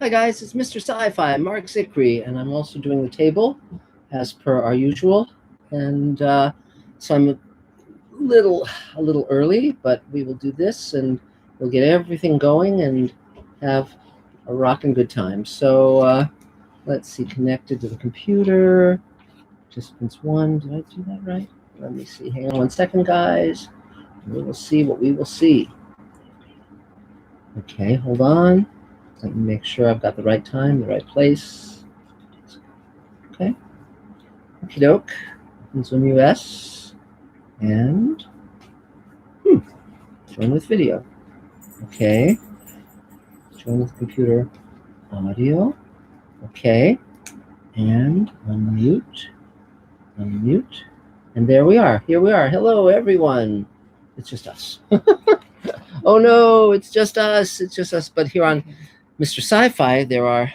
Hi guys, it's Mr. Sci-Fi, Mark Zicree, and I'm also doing the table as per our usual. And so I'm a little early, but we will do this and we'll get everything going and have a rockin' good time. So let's see, connected to the computer. Participants 1, did I do that right? Let me see, hang on 1 second, guys. We will see what we will see. Okay, hold on. Let me make sure I've got the right time, the right place. Okay. Okie doke. Zoom US. And join with video. Okay. Join with computer audio. Okay. And unmute. Unmute. And there we are. Here we are. Hello, everyone. It's just us. Oh no, it's just us. It's just us. But here on Mr. Sci-Fi, there are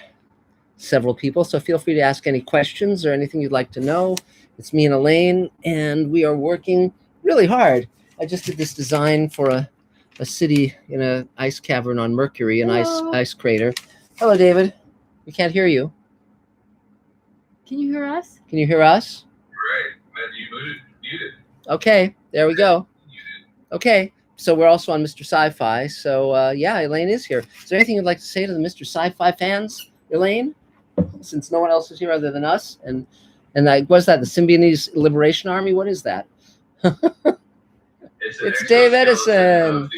several people, so feel free to ask any questions or anything you'd like to know. It's me and Elaine, and we are working really hard. I just did this design for a city in an ice cavern on Mercury, an ice crater. Hello, David. We can't hear you. Can you hear us? Can you hear us? Right. You muted. Okay, there we go. Okay, so we're also on Mr. Sci-Fi. So yeah, Elaine is here. Is there anything you'd like to say to the Mr. Sci-Fi fans, Elaine? Since no one else is here other than us, and what's that? The Symbionese Liberation Army? What is that? It's Dave Edison.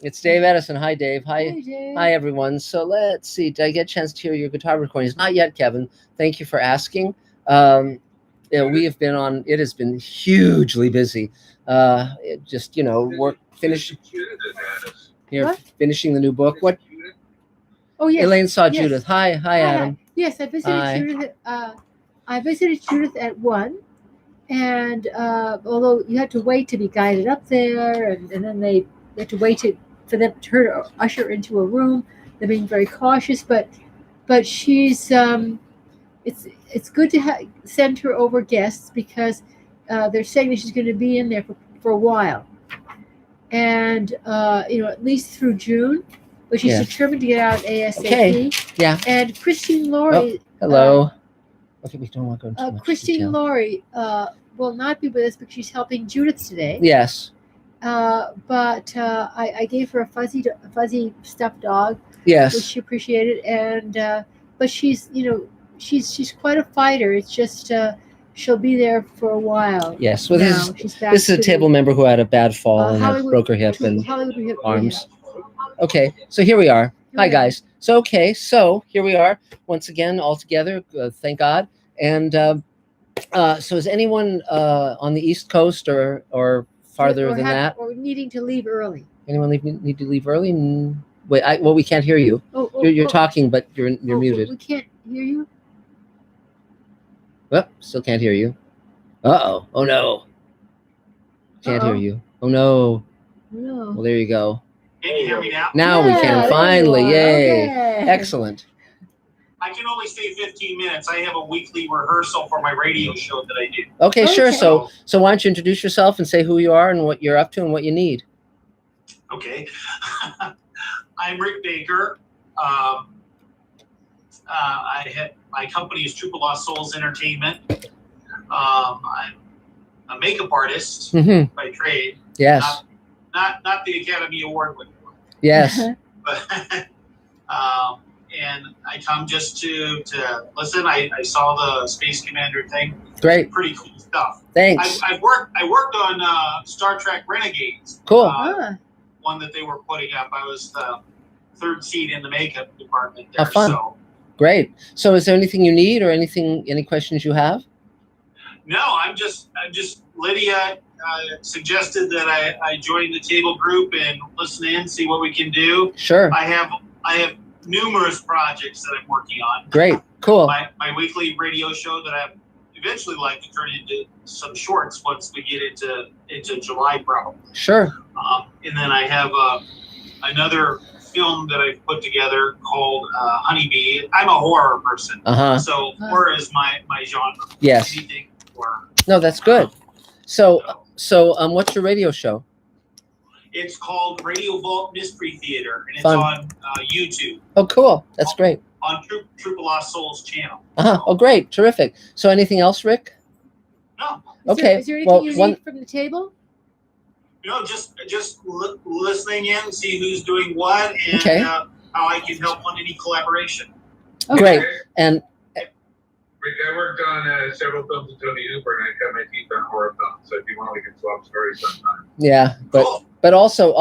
It's Dave Edison. Hi, Dave. Hi, Dave. Hi, everyone. So let's see. Did I get a chance to hear your guitar recordings? Not yet, Kevin. Thank you for asking. We have been on. It has been hugely busy. Just work. Finishing the new book. What? Oh yes. Elaine saw Judith. Hi, Adam. Yes, I visited Judith. I visited Judith at 1, and although you had to wait to be guided up there, and then they had to wait for them to usher her into a room. They're being very cautious, but she's it's good to send her over guests because they're saying that she's going to be in there for a while, and at least through June. But she's determined to get out ASAP. Okay. Yeah. And Christine Laurie. Hello. Okay, we don't want to go into much Christine detail. Laurie will not be with us because she's helping Judith today. Yes. But I gave her a fuzzy stuffed dog. Yes. Which she appreciated, and but she's she's quite a fighter. It's just she'll be there for a while. Yes. Well, this is a table member who had a bad fall and broke her hip and arms. Okay, so here we are. Hi, guys. So here we are once again all together. Thank God. And so is anyone on the East Coast or farther than that? Or needing to leave early? Anyone need to leave early? Wait, we can't hear you. You're talking, but you're muted. We can't hear you. Well, still can't hear you. Uh-oh. Oh, no. Can't hear you. Oh, no. No. Well, there you go. Can you hear me now? Now we can, finally. Yay. Okay. Excellent. I can only stay 15 minutes. I have a weekly rehearsal for my radio show that I do. Okay, sure. So why don't you introduce yourself and say who you are and what you're up to and what you need. Okay. I'm Rick Baker. My company is Troop of Lost Souls Entertainment. I'm a makeup artist by trade. Yes. Not the Academy Award winner. Yes. But and I come just to listen. I saw the Space Commander thing. Great. Pretty cool stuff. Thanks. I worked on Star Trek Renegades. Cool. One that they were putting up. I was the third seat in the makeup department there. How fun. So. Great. So is there anything you need or any questions you have? No, I'm just Lydia suggested that I join the table group and listen in, see what we can do. Sure. I have numerous projects that I'm working on. Great. Cool. My weekly radio show that I eventually like to turn into some shorts once we get into July, probably. Sure. And then I have another film that I've put together called Honeybee. I'm a horror person, so horror is my genre. Yes. Anything horror. No, that's good. So what's your radio show? It's called Radio Vault Mystery Theater, and it's Fun. on YouTube. Oh, cool. That's great. On Troop of Lost Souls channel. Oh, great. Terrific. So anything else, Rick? No. Okay. Is there anything you need from the table? No, just listening in, see who's doing what, and how I can help on any collaboration. Okay. Great. And Rick, I worked on several films with Tony Hooper, and I cut my teeth on horror films. So if you want, we can swap stories sometime. Yeah, but Cool. but also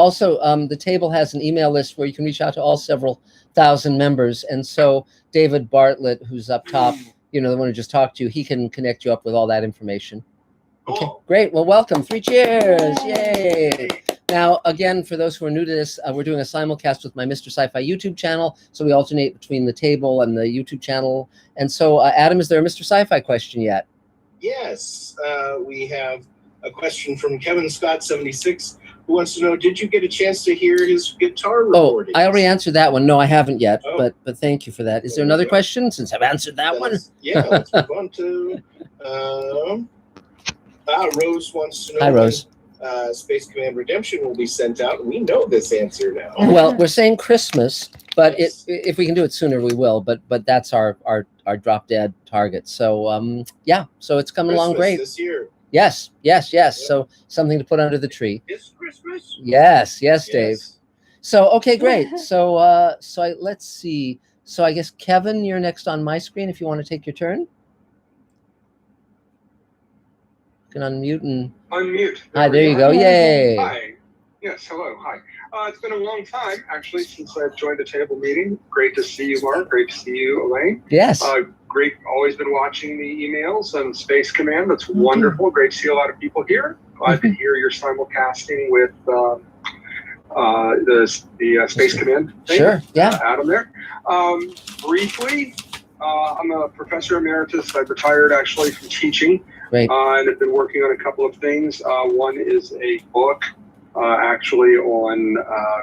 the table has an email list where you can reach out to all several thousand members, and so David Bartlett, who's up top, the one who just talked to you, he can connect you up with all that information. Cool. Okay, great. Well, welcome. 3 cheers. Yay. Now, again, for those who are new to this, we're doing a simulcast with my Mr. Sci-Fi YouTube channel. So we alternate between the table and the YouTube channel. And so, Adam, is there a Mr. Sci-Fi question yet? Yes. We have a question from Kevin Scott 76, who wants to know, did you get a chance to hear his guitar recordings? Oh, I already answered that one. No, I haven't yet, Oh. but thank you for that. Is there another question since I've answered that one? Yeah, let's move on to Rose wants to know. Hi, Rose. Space Command Redemption will be sent out. We know this answer now. Well, we're saying Christmas, but Yes. if we can do it sooner, we will. But that's our drop dead target. So yeah, so it's coming along great. This year. Yes. Yep. So something to put under the tree. It's Christmas. Yes, Dave. Yes. So okay, great. So let's see. So I guess Kevin, you're next on my screen. If you want to take your turn, you can unmute and. Unmute. Hi, there you go. Yay. Hi. Yes, hello. Hi. It's been a long time, actually, since I've joined a table meeting. Great to see you, Mark. Great to see you, Elaine. Yes. Great. Always been watching the emails on Space Command. That's wonderful. Great to see a lot of people here. Glad to hear you're simulcasting with the Space Command thing. Sure. Yeah. Adam there. Briefly, I'm a professor emeritus. I retired actually from teaching. Great. And I've been working on a couple of things. One is a book actually on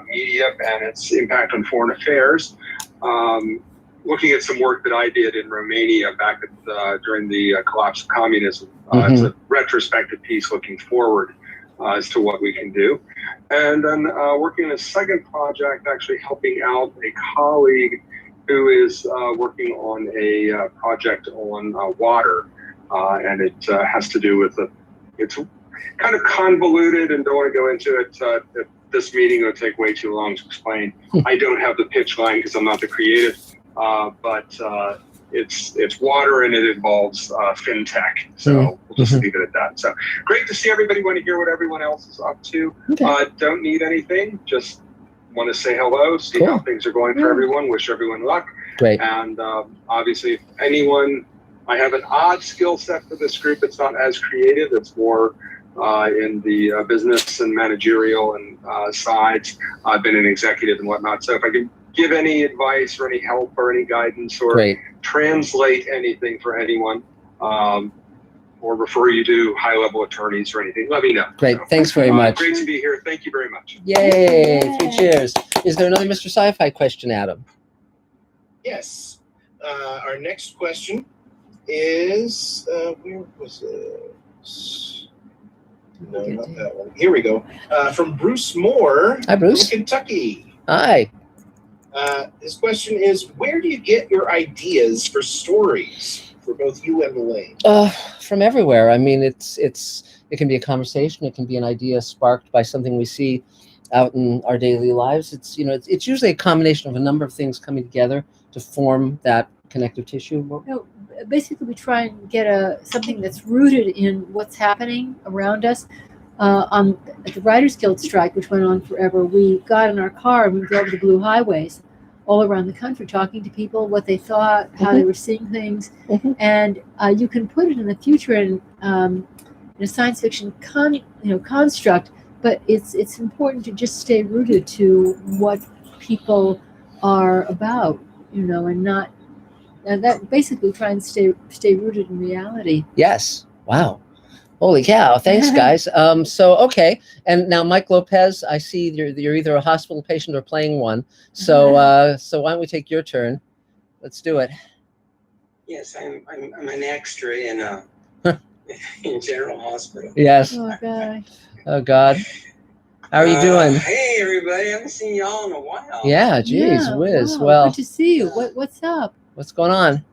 media and its impact on foreign affairs. Looking at some work that I did in Romania back during the collapse of communism. It's a retrospective piece looking forward as to what we can do. And then working on a second project, actually helping out a colleague who is working on a project on water. And it has to do with it's kind of convoluted and don't want to go into it. This meeting will take way too long to explain. I don't have the pitch line because I'm not the creative, but it's water and it involves fintech. So we'll just leave it at that. So great to see everybody. Want to hear what everyone else is up to. Okay. Don't need anything. Just want to say hello, see how things are going for everyone. Wish everyone luck. Great. And obviously, if anyone. I have an odd skill set for this group. It's not as creative. It's more in the business and managerial and sides. I've been an executive and whatnot. So if I can give any advice or any help or any guidance or translate anything for anyone or refer you to high-level attorneys or anything, let me know. Great. So, thanks very much. Great to be here. Thank you very much. Yay. 3 cheers. Is there another Mr. Sci-Fi question, Adam? Yes. Our next question is where was it? No, not that one. Here we go. From Bruce Moore. Hi, Bruce. From Kentucky. Hi. His question is, where do you get your ideas for stories for both you and Elaine? From everywhere. I mean, it can be a conversation. It can be an idea sparked by something we see out in our daily lives. It's usually a combination of a number of things coming together to form that connective tissue. No, basically, we try and get something that's rooted in what's happening around us. At the Writers Guild strike, which went on forever, we got in our car and we drove the blue highways all around the country, talking to people, what they thought, how they were seeing things, and you can put it in the future in a science fiction construct, but it's important to just stay rooted to what people are about, and not. And that basically try and stay rooted in reality. Yes. Wow. Holy cow. Thanks, guys. Okay. And now, Mike Lopez, I see you're either a hospital patient or playing one. So why don't we take your turn? Let's do it. Yes, I'm an extra in in General Hospital. Yes. Oh, God. Oh, God. How are you doing? Hey, everybody. I haven't seen y'all in a while. Yeah, geez, Yeah, whiz. wow, Well, good to see you. What's up? what's going on?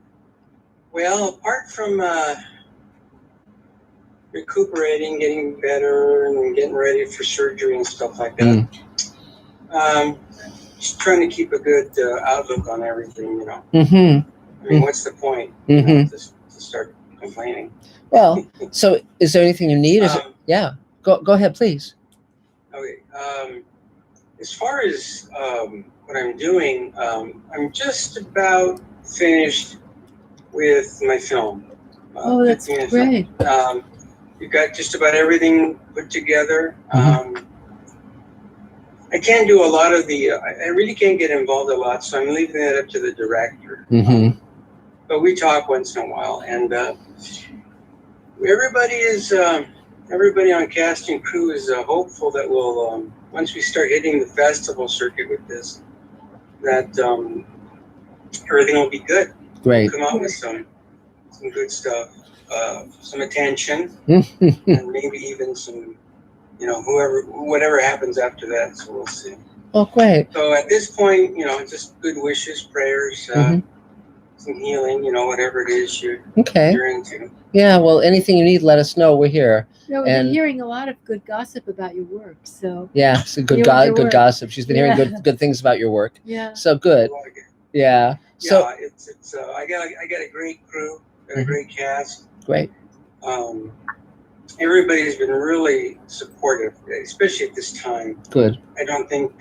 Well, apart from recuperating, getting better, and getting ready for surgery and stuff like that, just trying to keep a good outlook on everything, you know. Mm-hmm. I mean, what's the point? Mm-hmm. You know, to start complaining. Well, so is there anything you need? Yeah. Go ahead, please. Okay. As far as what I'm doing, I'm just about finished with my film. Oh, that's 15 minutes. great. We've got just about everything put together. Mm-hmm. I can't do a lot of the, I really can't get involved a lot, so I'm leaving that up to the director. Mm-hmm. But we talk once in a while, and everybody on cast and crew is hopeful that we'll, once we start hitting the festival circuit with this, that everything will be good. Great. We'll come out with some good stuff, some attention, and maybe even some, you know, whatever happens after that. So we'll see. Oh, great. So at this point, you know, just good wishes, prayers, some healing, you know, whatever it is you're into. Yeah, well, anything you need, let us know. We're here. No, we've been hearing a lot of good gossip about your work. So yeah, it's a good gossip. She's been hearing good things about your work. Yeah. So good. Yeah. So yeah, it's I got a great crew, got a great cast. Great. Everybody's been really supportive, especially at this time. Good. I don't think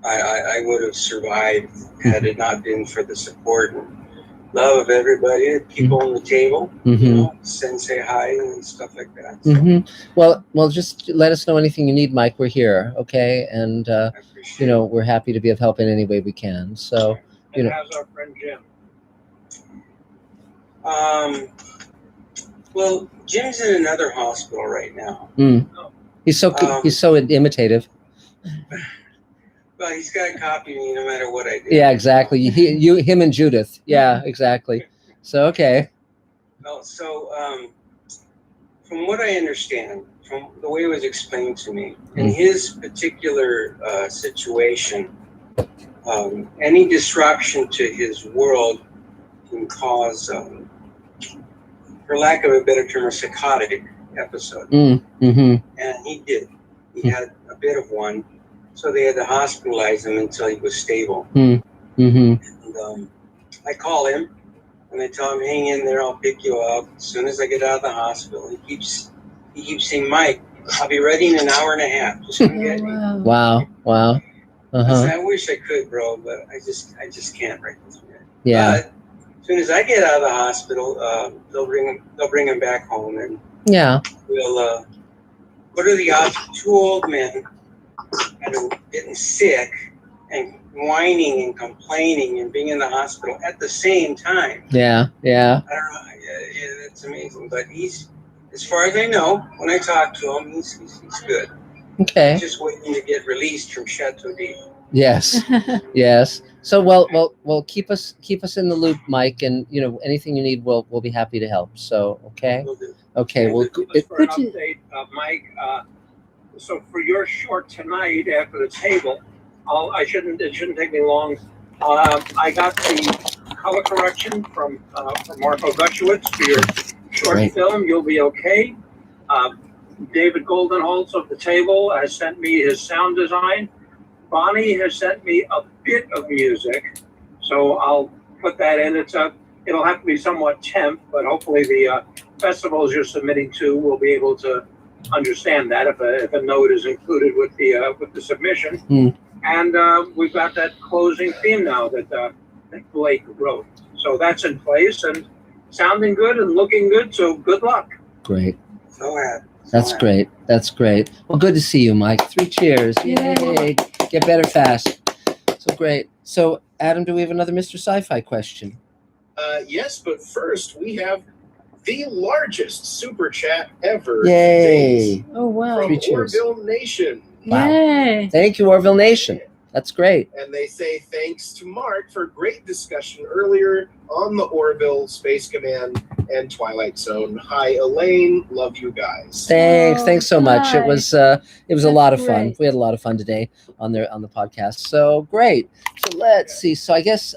I would have survived had it not been for the support and love of everybody, people on the table, you know, say hi and stuff like that. So. Well, just let us know anything you need, Mike. We're here, okay? And you know, we're happy to be of help in any way we can. So, you know. How's our friend Jim? Well, Jim's in another hospital right now. He's so imitative. Well, he's got to copy me no matter what I do. Yeah, exactly. Him and Judith. Yeah, exactly. So, okay. Well, so from what I understand, from the way it was explained to me, in his particular situation, any disruption to his world can cause, for lack of a better term, a psychotic episode. And he did. He had a bit of one. So they had to hospitalize him until he was stable. And I call him and I tell him, hang in there, I'll pick you up as soon as I get out of the hospital. He keeps saying, Mike, I'll be ready in an hour and a half. Just come get me. Wow. I said, I wish I could, bro, but I just can't right this minute. Yeah. But as soon as I get out of the hospital, they'll bring him back home, and we'll. What are the odds? 2 old men getting sick and whining and complaining and being in the hospital at the same time. Yeah. I don't know. It's amazing. But he's, as far as I know, when I talk to him, he's good. Okay. He's just waiting to get released from Chateau d'If. Yes. Yes. So well, keep us in the loop, Mike, and you know anything you need, we'll be happy to help. So okay. Okay. Well, just for an update, Mike. So for your short tonight after the table, it shouldn't take me long. I got the color correction from Marco Gushewitz for your short film. You'll be okay. David Goldenholtz of the table has sent me his sound design. Bonnie has sent me a bit of music, so I'll put that in. It'll have to be somewhat temp, but hopefully the festivals you're submitting to will be able to understand that if a note is included with the submission. And we've got that closing theme now that Blake wrote. So that's in place and sounding good and looking good. So good luck. Great. So happy. That's great. That's great. Well, good to see you, Mike. 3 cheers. Yay. Get better fast. So great. So, Adam, do we have another Mr. Sci-Fi question? Yes, but first we have the largest super chat ever. Yay. Oh, wow. From 3 cheers. Orville Nation. Wow. Yay. Thank you, Orville Nation. That's great. And they say thanks to Mark for great discussion earlier on the Orville Space Command and Twilight Zone. Hi, Elaine. Love you guys. Thanks so much. It was a lot of fun. great. We had a lot of fun today on the podcast. So great. So let's see. So I guess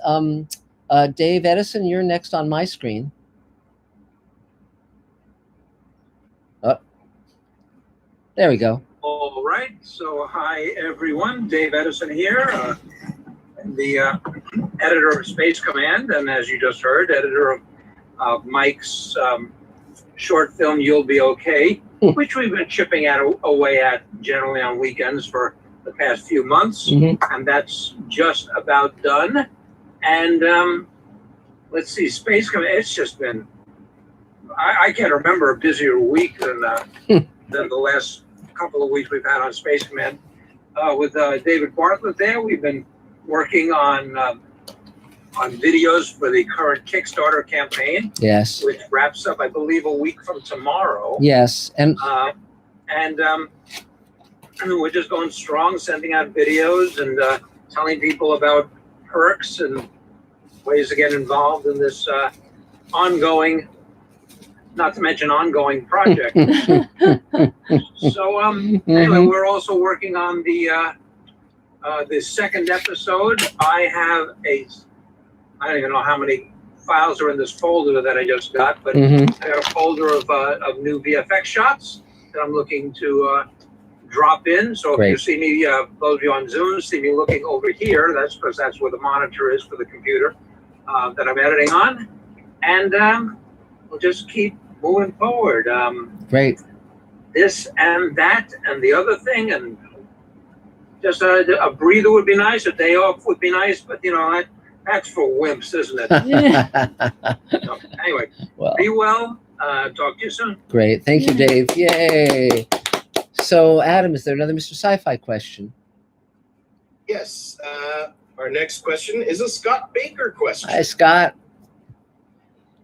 Dave Edison, you're next on my screen. Oh, there we go. All right. So, hi, everyone. Dave Edison here, the editor of Space Command, and as you just heard, editor of Mike's short film, You'll Be Okay, which we've been chipping away at generally on weekends for the past few months. And that's just about done. And let's see, Space Command, it's just been, I can't remember a busier week than the last couple of weeks we've had on Space Command. With David Bartlett there, we've been working on videos for the current Kickstarter campaign. Yes. Which wraps up, I believe, a week from tomorrow. Yes. And we're just going strong, sending out videos and telling people about perks and ways to get involved in this ongoing, not to mention ongoing project. So anyway, we're also working on the second episode. I don't even know how many files are in this folder that I just got, but I got a folder of new VFX shots that I'm looking to drop in. So if you see me, those of you on Zoom, see me looking over here, that's because that's where the monitor is for the computer that I'm editing on. And we'll just keep moving forward. Great. This and that and the other thing, and just a breather would be nice, a day off would be nice, but that's for wimps, isn't it? So, anyway, be well. Talk to you soon. Great. Thank you, Dave. Yay. So, Adam, is there another Mr. Sci-Fi question? Yes. Our next question is a Scott Baker question. Hi, Scott.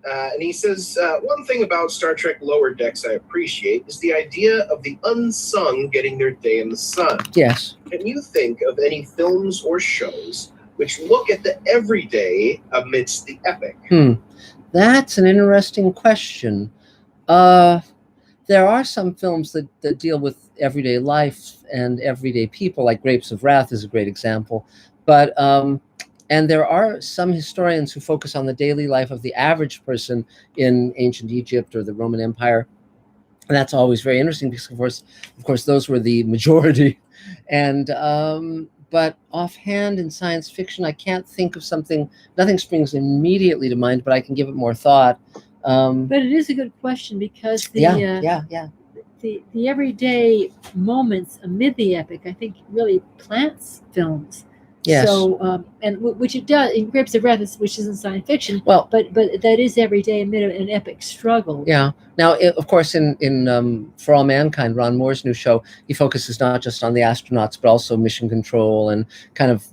And he says, one thing about Star Trek Lower Decks I appreciate is the idea of the unsung getting their day in the sun. Yes. Can you think of any films or shows which look at the everyday amidst the epic? That's an interesting question. There are some films that deal with everyday life and everyday people, like Grapes of Wrath is a great example. But and there are some historians who focus on the daily life of the average person in ancient Egypt or the Roman Empire. And that's always very interesting because, of course, those were the majority. And but offhand in science fiction, I can't think of something. Nothing springs immediately to mind, but I can give it more thought. But it is a good question because the everyday moments amid the epic, I think, really plants films. Yes. So, which it does in Grapes of Wrath, which isn't science fiction. Well, but that is every day amid an epic struggle. Yeah. Now, of course, in For All Mankind, Ron Moore's new show, he focuses not just on the astronauts, but also mission control and kind of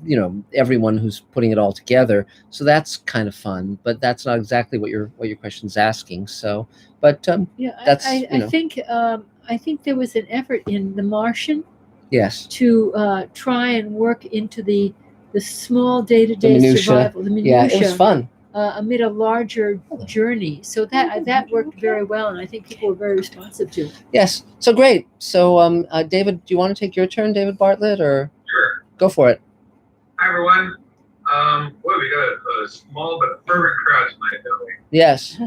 everyone who's putting it all together. So that's kind of fun. But that's not exactly what your question's asking. So, but that's I think there was an effort in The Martian. Yes. To try and work into the small day-to-day survival, the minutia. Yeah, it was fun. Amid a larger journey. So that worked very well, and I think people were very responsive to it. Yes. So great. So David, do you want to take your turn, David Bartlett, or? Sure. Go for it. Hi, everyone. We got a small but fervent crowd tonight, don't we? Yes. I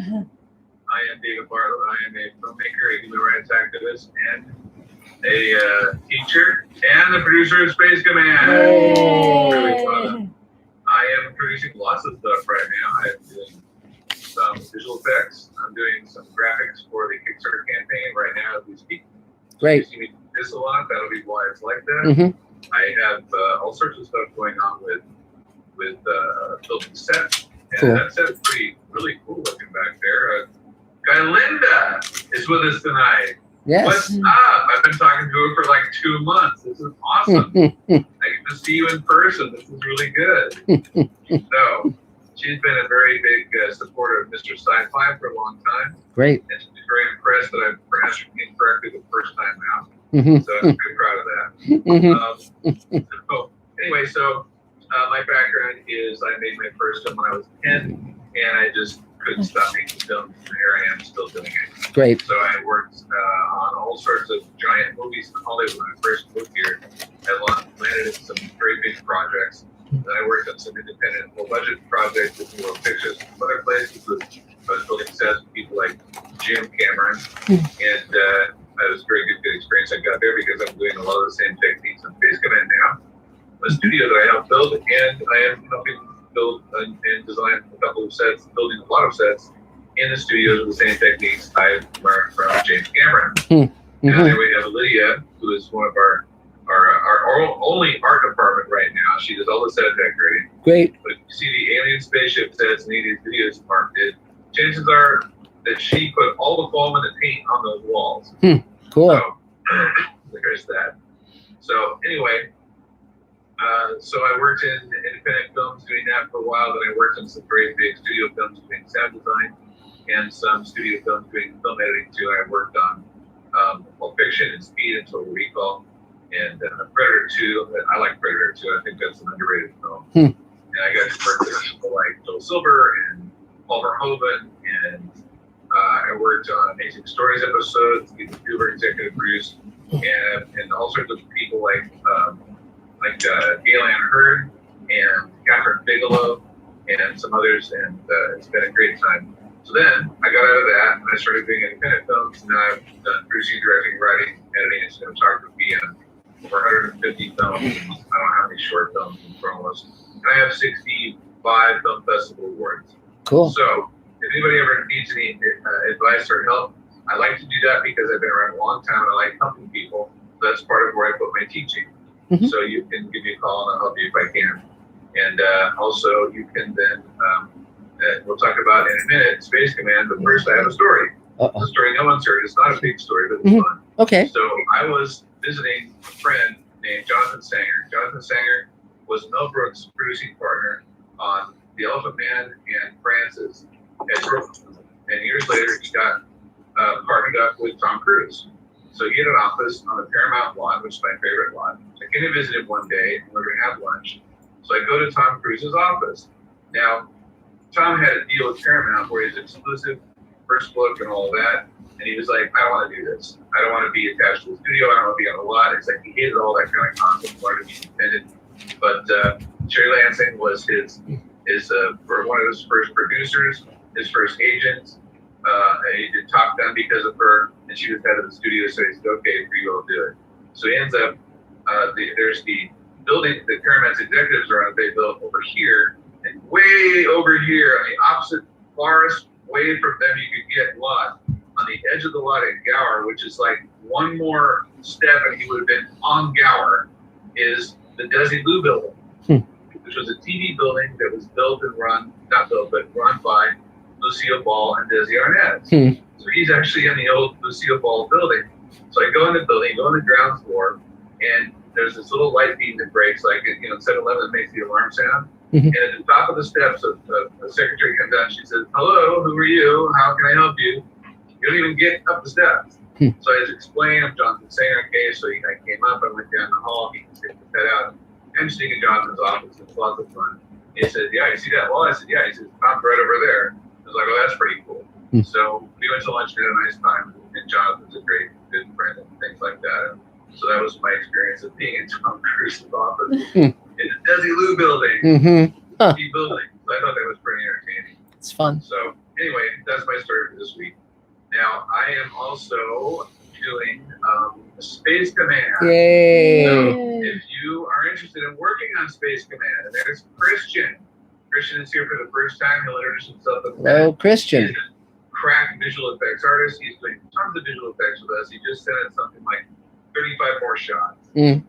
am David Bartlett. I am a filmmaker, a human rights activist, and a teacher, and the producer of Space Command. Really fun. I am producing lots of stuff right now. I'm doing some visual effects. I'm doing some graphics for the Kickstarter campaign right now as we speak. Great. So you see me do this a lot. That'll be why it's like that. I have all sorts of stuff going on with building sets. And that set's really cool looking back there. Guy Linda is with us tonight. Yes. What's up? I've been talking to her for like 2 months. This is awesome. I get to see you in person. This is really good. So she's been a very big supporter of Mr. Sci-Fi for a long time. Great. And she's very impressed that I've pronounced her name correctly the first time out. So I'm very proud of that. So anyway, my background is I made my first film when I was 10, and I just couldn't stop making films, and here I am still doing it. Great. So I worked on all sorts of giant movies in Hollywood when I first moved here. I landed in some very big projects. Then I worked on some independent, low-budget projects with little pictures from other places. I was building sets with people like Jim Cameron, and that was a very good experience I got there because I'm doing a lot of the same techniques on Space Command now. A studio that I helped build, and I am helping build and design a couple of sets, building a lot of sets in the studios with the same techniques I've learned from James Cameron. Now there we have Lydia, who is one of our only art department right now. She does all the set decorating. Great. But if you see the alien spaceship sets and any of these videos Mark did, chances are that she put all the foam and the paint on those walls. Cool. So there's that. So anyway, so I worked in independent films doing that for a while. Then I worked in some very big studio films doing sound design and some studio films doing film editing too. I worked on Pulp Fiction and Speed and Total Recall and Predator 2. I like Predator 2. I think that's an underrated film. And I got to work with people like Joel Silver and Paul Verhoeven, and I worked on Amazing Stories episodes, Steven Spielberg executive produced, and all sorts of people like Gail Ann Hurd and Catherine Bigelow and some others, and it's been a great time. So then I got out of that and I started doing independent films. Now I've done producing, directing, writing, editing, and cinematography on over 150 films. I don't know how many short films in front of us. And I have 65 film festival awards. Cool. So if anybody ever needs any advice or help, I like to do that because I've been around a long time and I like helping people. So that's part of where I put my teaching. So you can give me a call and I'll help you if I can. And also you can then, we'll talk about in a minute, Space Command, but first I have a story. A story no one's heard. It's not a big story, but it's fun. Okay. So I was visiting a friend named Jonathan Sanger. Jonathan Sanger was Mel Brooks' producing partner on The Elephant Man and Francis at Brooklyn. And years later, he got partnered up with Tom Cruise. So he had an office on the Paramount lot, which is my favorite lot. I came to visit him one day, and we were going to have lunch. So I go to Tom Cruise's office. Now, Tom had a deal with Paramount where he's exclusive, first look, and all of that. And he was like, I don't want to do this. I don't want to be attached to the studio. I don't want to be on the lot. It's like he hated all that kind of concept, wanted to be independent. But Sherry Lansing was his one of his first producers, his first agent. He did Top Gun because of her, and she was head of the studio, so he said, okay, for you, I'll do it. So he ends up, there's the building that Paramount's executives are on, they built over here, and way over here on the opposite farthest way from them you could get lot, on the edge of the lot at Gower, which is like one more step and he would have been on Gower, is the Desilu building, which was a TV building that was built and run, not built, but run by Lucille Ball and Desi Arnaz. So he's actually in the old Lucille Ball building. So I go in the building, go on the ground floor, and there's this little light beam that breaks, like, 7-Eleven makes the alarm sound. And at the top of the steps, the secretary comes down, she says, hello, who are you? How can I help you? You don't even get up the steps. So I just explained, I'm Jonathan Sanger, okay, so I came up, I went down the hall, he can take the head out. I'm sitting in Jonathan's office, it's lots of fun. He said, yeah, you see that wall? I said, yeah. He said, Tom's right over there. I was like, oh, that's pretty cool. So we went to lunch, we had a nice time, and Jonathan's a great, good friend and things like that. So that was my experience of being in Tom Cruise's office in the Desilu building, building. So I thought that was pretty entertaining. It's fun. So anyway, that's my story for this week. Now I am also doing Space Command. Yay! So if you are interested in working on Space Command, and there's Christian. Christian is here for the first time. He'll introduce himself. Hello, Christian. He's a crack visual effects artist. He's doing tons of visual effects with us. He just sent us something like 35 more shots. And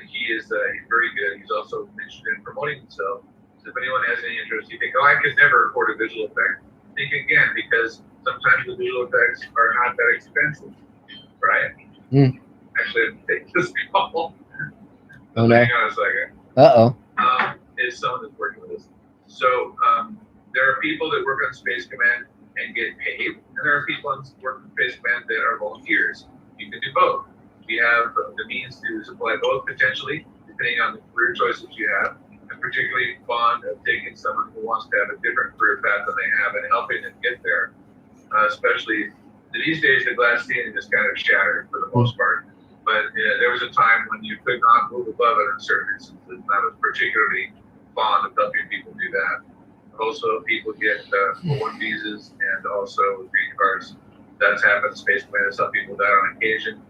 he is he's very good. He's also interested in promoting himself. So if anyone has any interest, you think, oh, I could never afford a visual effect. Think again, because sometimes the visual effects are not that expensive, right? Actually, I have to take this call. Oh, no. Hang on a second. Is someone that's working with us. So there are people that work on Space Command and get paid, and there are people on work on Space Command that are volunteers. You can do both. We have the means to supply both potentially, depending on the career choices you have. And particularly fond of taking someone who wants to have a different career path than they have and helping them get there. Especially these days, the glass ceiling is kind of shattered for the most part. But there was a time when you could not move above it in certain instances, and I was particularly fond of helping people do that. Also, people get O1 visas and also green cards. That's happened. Space Command has helped people that on occasion.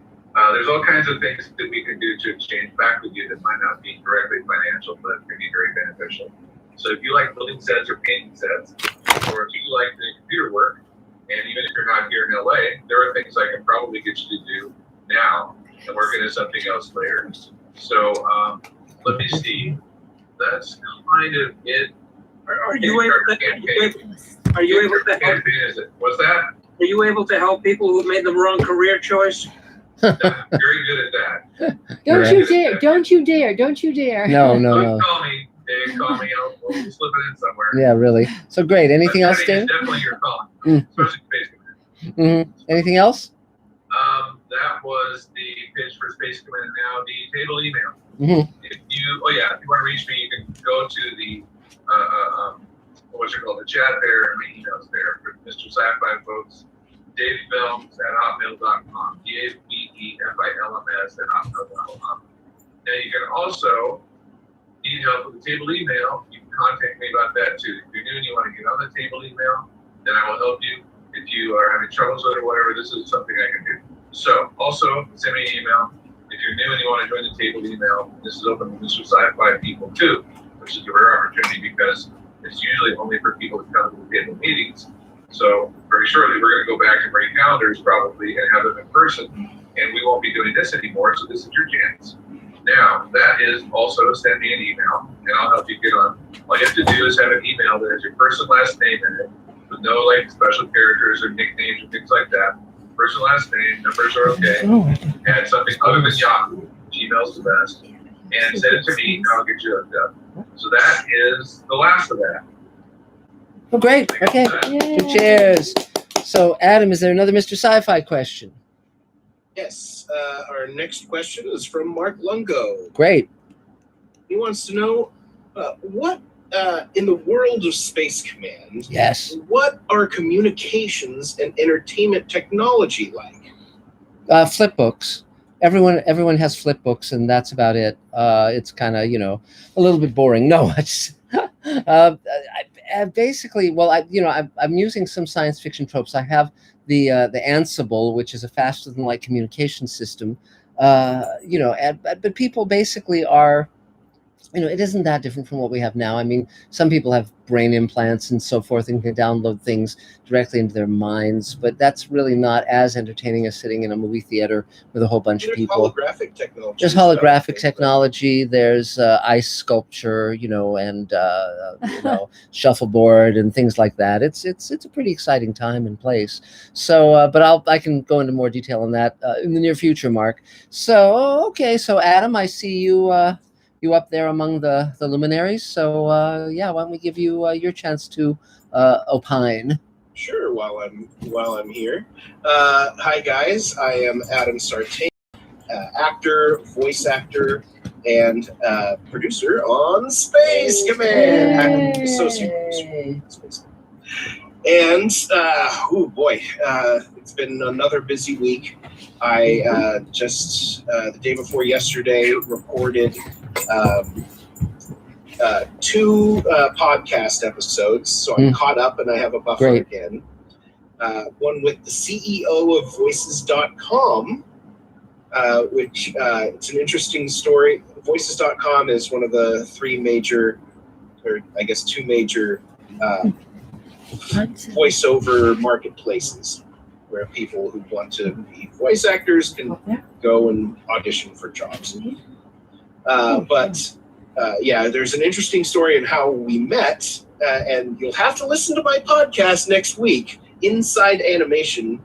There's all kinds of things that we can do to exchange back with you that might not be directly financial, but can be very beneficial. So if you like building sets or painting sets, or if you like doing computer work, and even if you're not here in LA, there are things I can probably get you to do now and work into something else later. So let me see. That's kind of it. Are you able to help? What's that? Are you able to help people who made the wrong career choice? Very good at that. Don't you dare! Don't you dare! Don't you dare! No. Call me. Dave, call me. I'll slip it in somewhere. Yeah, really. So great. Anything else, Dave? Definitely your calling, especially Space Command. Mm-hmm. Anything else? That was the pitch for Space Command. Now the table email. Mm-hmm. If you want to reach me, you can go to the the chat there and my emails there for Mr. Sci-Fi folks. DaveFilms@hotmail.com. DaveFilms@hotmail.com. Now you can also need help with the table email. You can contact me about that too. If you're new and you want to get on the table email, then I will help you. If you are having troubles with it or whatever, this is something I can do. So also send me an email. If you're new and you want to join the table email, this is open to Mr. Sci-Fi people too, which is a rare opportunity because it's usually only for people that come to the table meetings. So very shortly, we're going to go back and bring calendars probably and have them in person, and we won't be doing this anymore. So this is your chance. Now that is also send me an email, and I'll help you get on. All you have to do is have an email that has your first and last name in it, with no like special characters or nicknames or things like that. First and last name, numbers are okay. Add something other than Yahoo. Gmail's the best. And send it to me, and I'll get you hooked up. So that is the last of that. Oh, great. Okay. Cheers. So, Adam, is there another Mr. Sci-Fi question? Yes. Our next question is from Mark Lungo. Great. He wants to know what, in the world of Space Command, yes, what are communications and entertainment technology like? Flip books. Everyone has flip books, and that's about it. It's kind of, a little bit boring. No, it's basically, I'm using some science fiction tropes. I have the Ansible, which is a faster than light communication system. But people basically are, it isn't that different from what we have now. I mean, some people have brain implants and so forth and can download things directly into their minds, but that's really not as entertaining as sitting in a movie theater with a whole bunch of people. Holographic technology. There's holographic technology. There's ice sculpture, and shuffleboard and things like that. It's a pretty exciting time and place. So, but I can go into more detail on that in the near future, Mark. So, okay. So, Adam, I see you. You up there among the luminaries. So why don't we give you your chance to opine? Sure. While I'm here. Hi guys. I am Adam Sartain, actor, voice actor, and producer on Space Command. Associate producer. And oh boy, it's been another busy week. I just the day before yesterday recorded 2 podcast episodes, so I'm caught up and I have a buffer again. One with the CEO of Voices.com, which it's an interesting story. Voices.com is one of the 3 major, or I guess 2 major voiceover marketplaces where people who want to be voice actors can go and audition for jobs. But there's an interesting story in how we met, and you'll have to listen to my podcast next week, Inside Animation,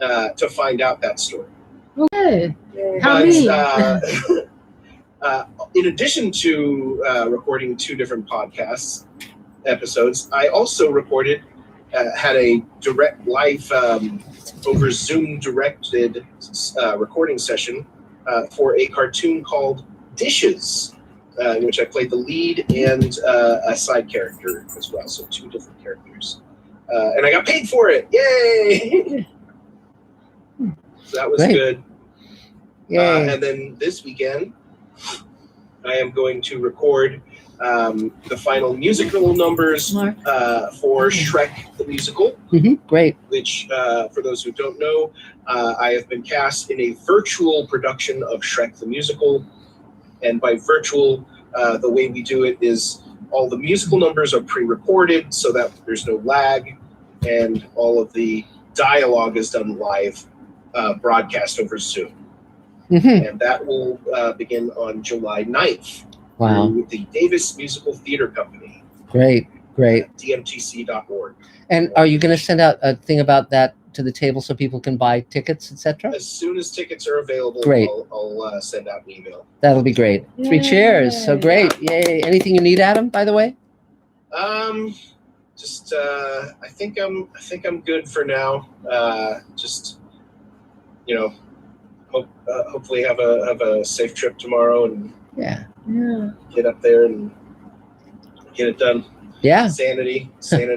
to find out that story. Okay. How many? In addition to recording 2 different podcasts episodes, I also recorded, had a direct live over Zoom directed recording session for a cartoon called Dishes, in which I played the lead and a side character as well, so 2 different characters. And I got paid for it. Yay! So that was good. And then this weekend, I am going to record the final musical numbers for Shrek the Musical. Great. Which, for those who don't know, I have been cast in a virtual production of Shrek the Musical. And by virtual, the way we do it is all the musical numbers are pre-recorded so that there's no lag, and all of the dialogue is done live, broadcast over Zoom. And that will begin on July 9th. Through the Davis Musical Theater Company. Great. DMTC.org. And are you going to send out a thing about that to the table so people can buy tickets, etc.? As soon as tickets are available, I'll send out an email. That'll be great. Yay. 3 cheers. So great. Yay. Anything you need, Adam, by the way? Just I think I'm good for now. Just hopefully have a safe trip tomorrow and get up there and get it done. Yeah. Sanity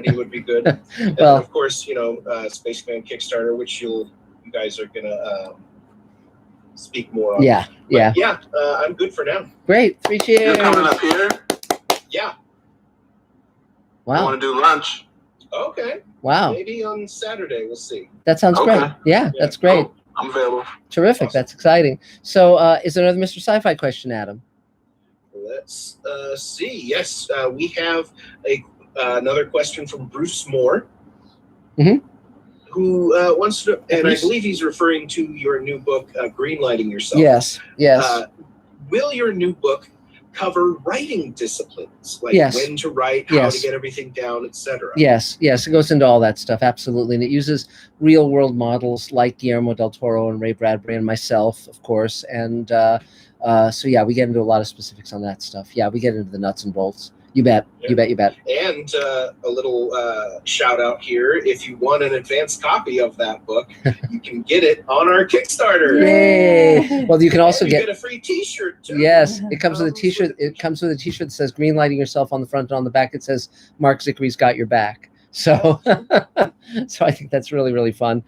would be good. And well, of course, Spaceman Kickstarter, which you guys are gonna speak more on. Yeah. I'm good for now. Great. 3 cheers. You're coming up here? Yeah. Wow. I want to do lunch. Okay. Wow. Maybe on Saturday. We'll see. That sounds great. Yeah, that's great. Cool. I'm available. Terrific. Awesome. That's exciting. So, is there another Mr. Sci-Fi question, Adam? Let's see. Yes, we have another question from Bruce Moore, who wants to, and I believe he's referring to your new book, Greenlighting Yourself. Yes. Will your new book cover writing disciplines, like when to write, how to get everything down, etc.? Yes, it goes into all that stuff, absolutely. And it uses real world models like Guillermo del Toro and Ray Bradbury and myself, of course. And so yeah, we get into a lot of specifics on that stuff. Yeah, we get into the nuts and bolts. You bet. You bet. And a little shout out here. If you want an advanced copy of that book, you can get it on our Kickstarter. Yay! Well, you can also get a free T-shirt too. Yes, it comes with a T-shirt. It comes with a T-shirt that says "Greenlighting Yourself" on the front, and on the back it says "Mark Zicree's got your back." So, so I think that's really, really fun.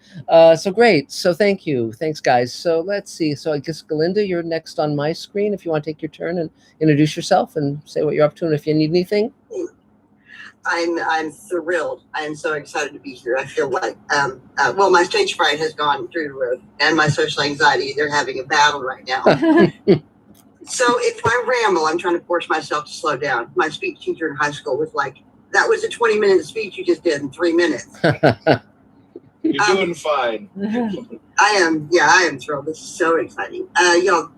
So great. So thank you. Thanks, guys. So let's see. So I guess, Galinda, you're next on my screen. If you want to take your turn and introduce yourself and say what you're up to and if you need anything. I'm thrilled. I'm so excited to be here. I feel like, well, my stage fright has gone through the roof and my social anxiety. They're having a battle right now. So if I ramble, I'm trying to force myself to slow down. My speech teacher in high school was like, that was a 20-minute speech you just did in 3 minutes. You're doing fine. I am thrilled. This is so exciting.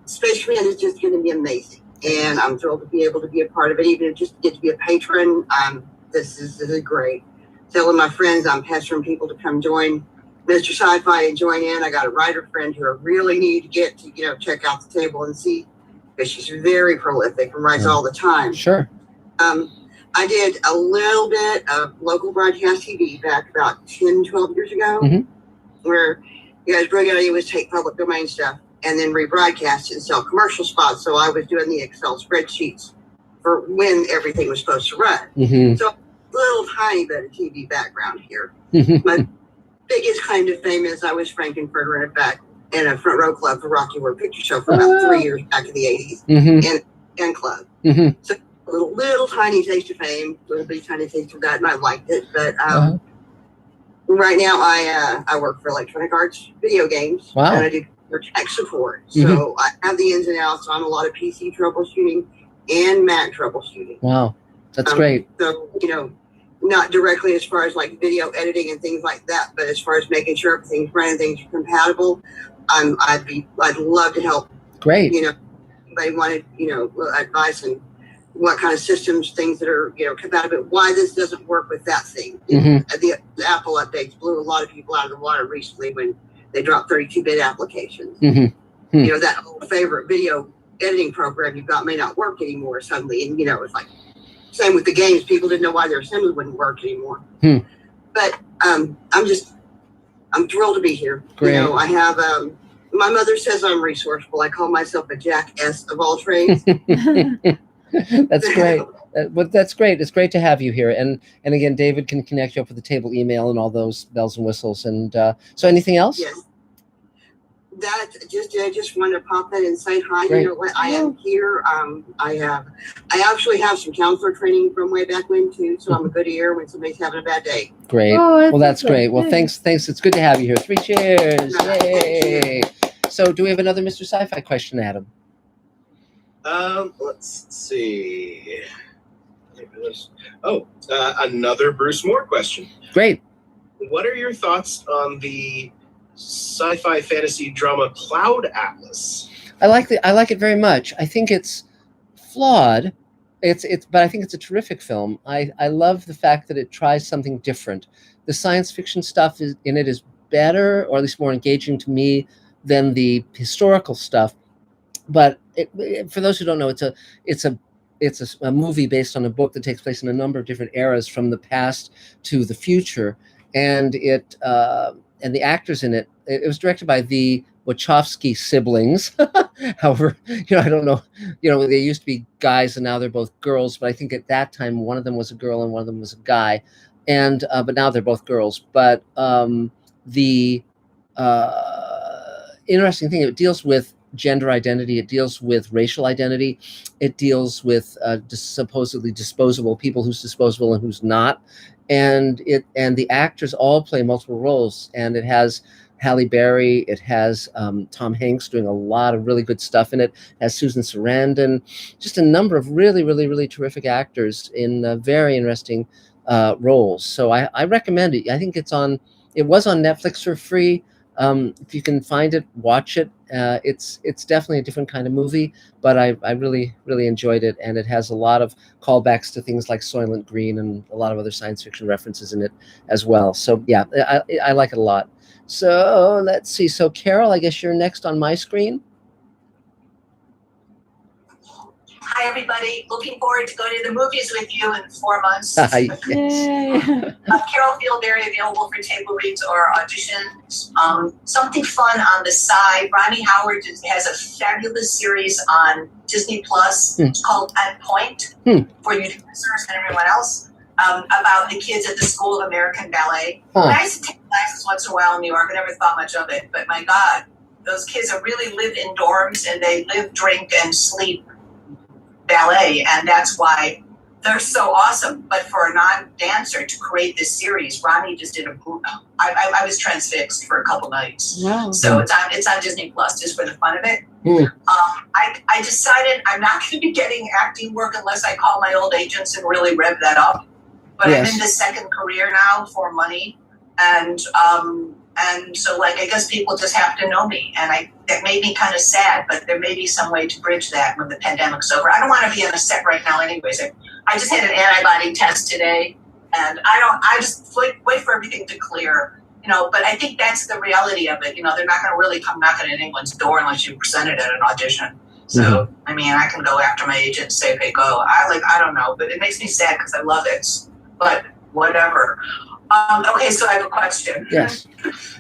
Space Command is just going to be amazing. And I'm thrilled to be able to be a part of it, even just to get to be a patron. This is great. Telling my friends, I'm pestering people to come join Mr. Sci-Fi and join in. I got a writer friend who I really need to get to, check out the table and see, because she's very prolific and writes all the time. Sure. I did a little bit of local broadcast TV back about 10, 12 years ago, where you guys' brilliant idea was take public domain stuff and then rebroadcast it and sell commercial spots. So I was doing the Excel spreadsheets for when everything was supposed to run. So a little tiny bit of TV background here. My biggest claim to fame is I was Frankenfurter back in a front row club for Rocky Horror Picture Show for about 3 years back in the 80s and club. So a little tiny taste of fame, a little bitty tiny taste of that, and I liked it. But right now I work for Electronic Arts Video Games. Wow. And I do tech support. So I have the ins and outs on a lot of PC troubleshooting and Mac troubleshooting. Wow. That's great. So, not directly as far as like video editing and things like that, but as far as making sure everything's running, things are compatible, I'd love to help. Great. Anybody wanted, advice and what kind of systems, things that are, compatible, why this doesn't work with that thing. The Apple updates blew a lot of people out of the water recently when they dropped 32-bit applications. That old favorite video editing program you've got may not work anymore suddenly. And, it's like, same with the games. People didn't know why their assembly wouldn't work anymore. But I'm thrilled to be here. Great. I have, my mother says I'm resourceful. I call myself a Jack S of all trades. That's great. But that's great. It's great to have you here. And again, David can connect you up with the table email and all those bells and whistles. And so anything else? Yes. That I just wanted to pop in and say hi. Great. You know what? I am here. I actually have some counselor training from way back when too, so I'm a good ear when somebody's having a bad day. Great. Oh, Well, that's great. Well, good. thanks. It's good to have you here. 3 cheers. Yay. So do we have another Mr. Sci-Fi question, Adam? Let's see. Another Bruce Moore question. Great. What are your thoughts on the sci-fi fantasy drama Cloud Atlas? I like it very much. I think it's flawed. But I think it's a terrific film. I love the fact that it tries something different. The science fiction stuff in it is better, or at least more engaging to me than the historical stuff. But for those who don't know, it's a movie based on a book that takes place in a number of different eras from the past to the future, and and the actors in it. It was directed by the Wachowski siblings. However, I don't know. They used to be guys and now they're both girls. But I think at that time one of them was a girl and one of them was a guy, and but now they're both girls. But the interesting thing, it deals with gender identity, it deals with racial identity, it deals with supposedly disposable people, who's disposable and who's not, and the actors all play multiple roles, and it has Halle Berry, it has Tom Hanks doing a lot of really good stuff in it, has Susan Sarandon, just a number of really, really, really terrific actors in very interesting roles. So I recommend it. I think it was on Netflix for free. If you can find it, watch it. It's definitely a different kind of movie, but I really, really enjoyed it, and it has a lot of callbacks to things like Soylent Green and a lot of other science fiction references in it as well. So yeah, I like it a lot. So let's see. So Carol, I guess you're next on my screen. Hi, everybody. Looking forward to going to the movies with you in 4 months. Yes. Carol Fieldberry, available for table reads or auditions. Something fun on the side. Ronnie Howard has a fabulous series on Disney Plus. It's called At Point for you listeners and everyone else, about the kids at the School of American Ballet. I used to take classes once in a while in New York. I never thought much of it, but my God, those kids really live in dorms and they live, drink, and sleep ballet, and that's why they're so awesome. But for a non-dancer to create this series, Ronnie just did I was transfixed for a couple nights. Wow. So it's on Disney Plus just for the fun of it. I decided I'm not going to be getting acting work unless I call my old agents and really rev that up. But I'm in this second career now for money, and so I guess people just have to know me, and that made me kind of sad, but there may be some way to bridge that when the pandemic's over. I don't want to be on a set right now anyways. I just had an antibody test today, and I just wait for everything to clear, but I think that's the reality of it. They're not going to really come knocking at anyone's door unless you presented at an audition. So, I mean, I can go after my agent and say, hey, go. I don't know, but it makes me sad because I love it, but whatever. Okay, so I have a question. Yes.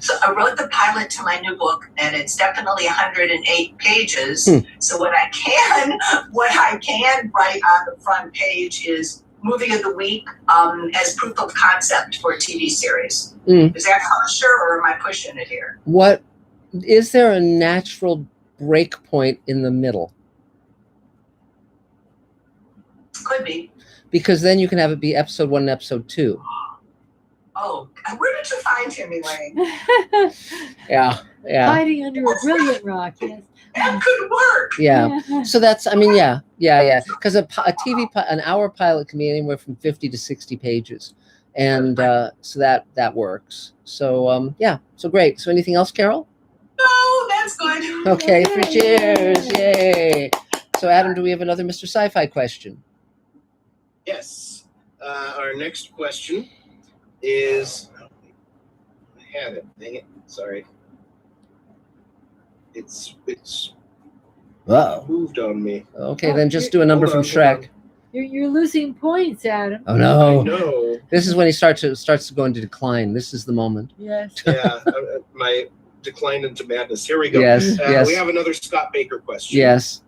So I wrote the pilot to my new book, and it's definitely 108 pages. So what I can write on the front page is movie of the week as proof of concept for a TV series. Is that kosher, or am I pushing it here? What is there a natural break point in the middle? Could be. Because then you can have it be episode 1 and episode 2. Oh, where did you find Timmy Lane? Yeah. Hiding under a brilliant rock, yes. That could work. Yeah. So that's, yeah. Because an hour pilot can be anywhere from 50 to 60 pages. And so that works. So, so great. So anything else, Carol? No, that's good. Okay, 3 cheers. Yay. So Adam, do we have another Mr. Sci-Fi question? Yes. Our next question is, I had it. Dang it! Sorry. It's moved on me. Okay, then just do a number from Shrek. You're losing points, Adam. Oh no! I know. This is when he starts to go into decline. This is the moment. Yes. Yeah, my decline into madness. Here we go. Yes. We have another Scott Baker question. Yes.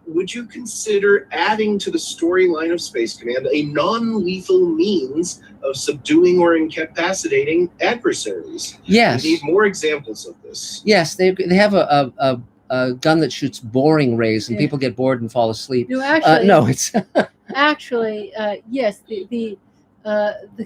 would you consider adding to the storyline of Space Command a non-lethal means of subduing or incapacitating adversaries? Yes. We need more examples of this. Yes, they have a gun that shoots boring rays, and people get bored and fall asleep. No, actually, no, it's actually yes. The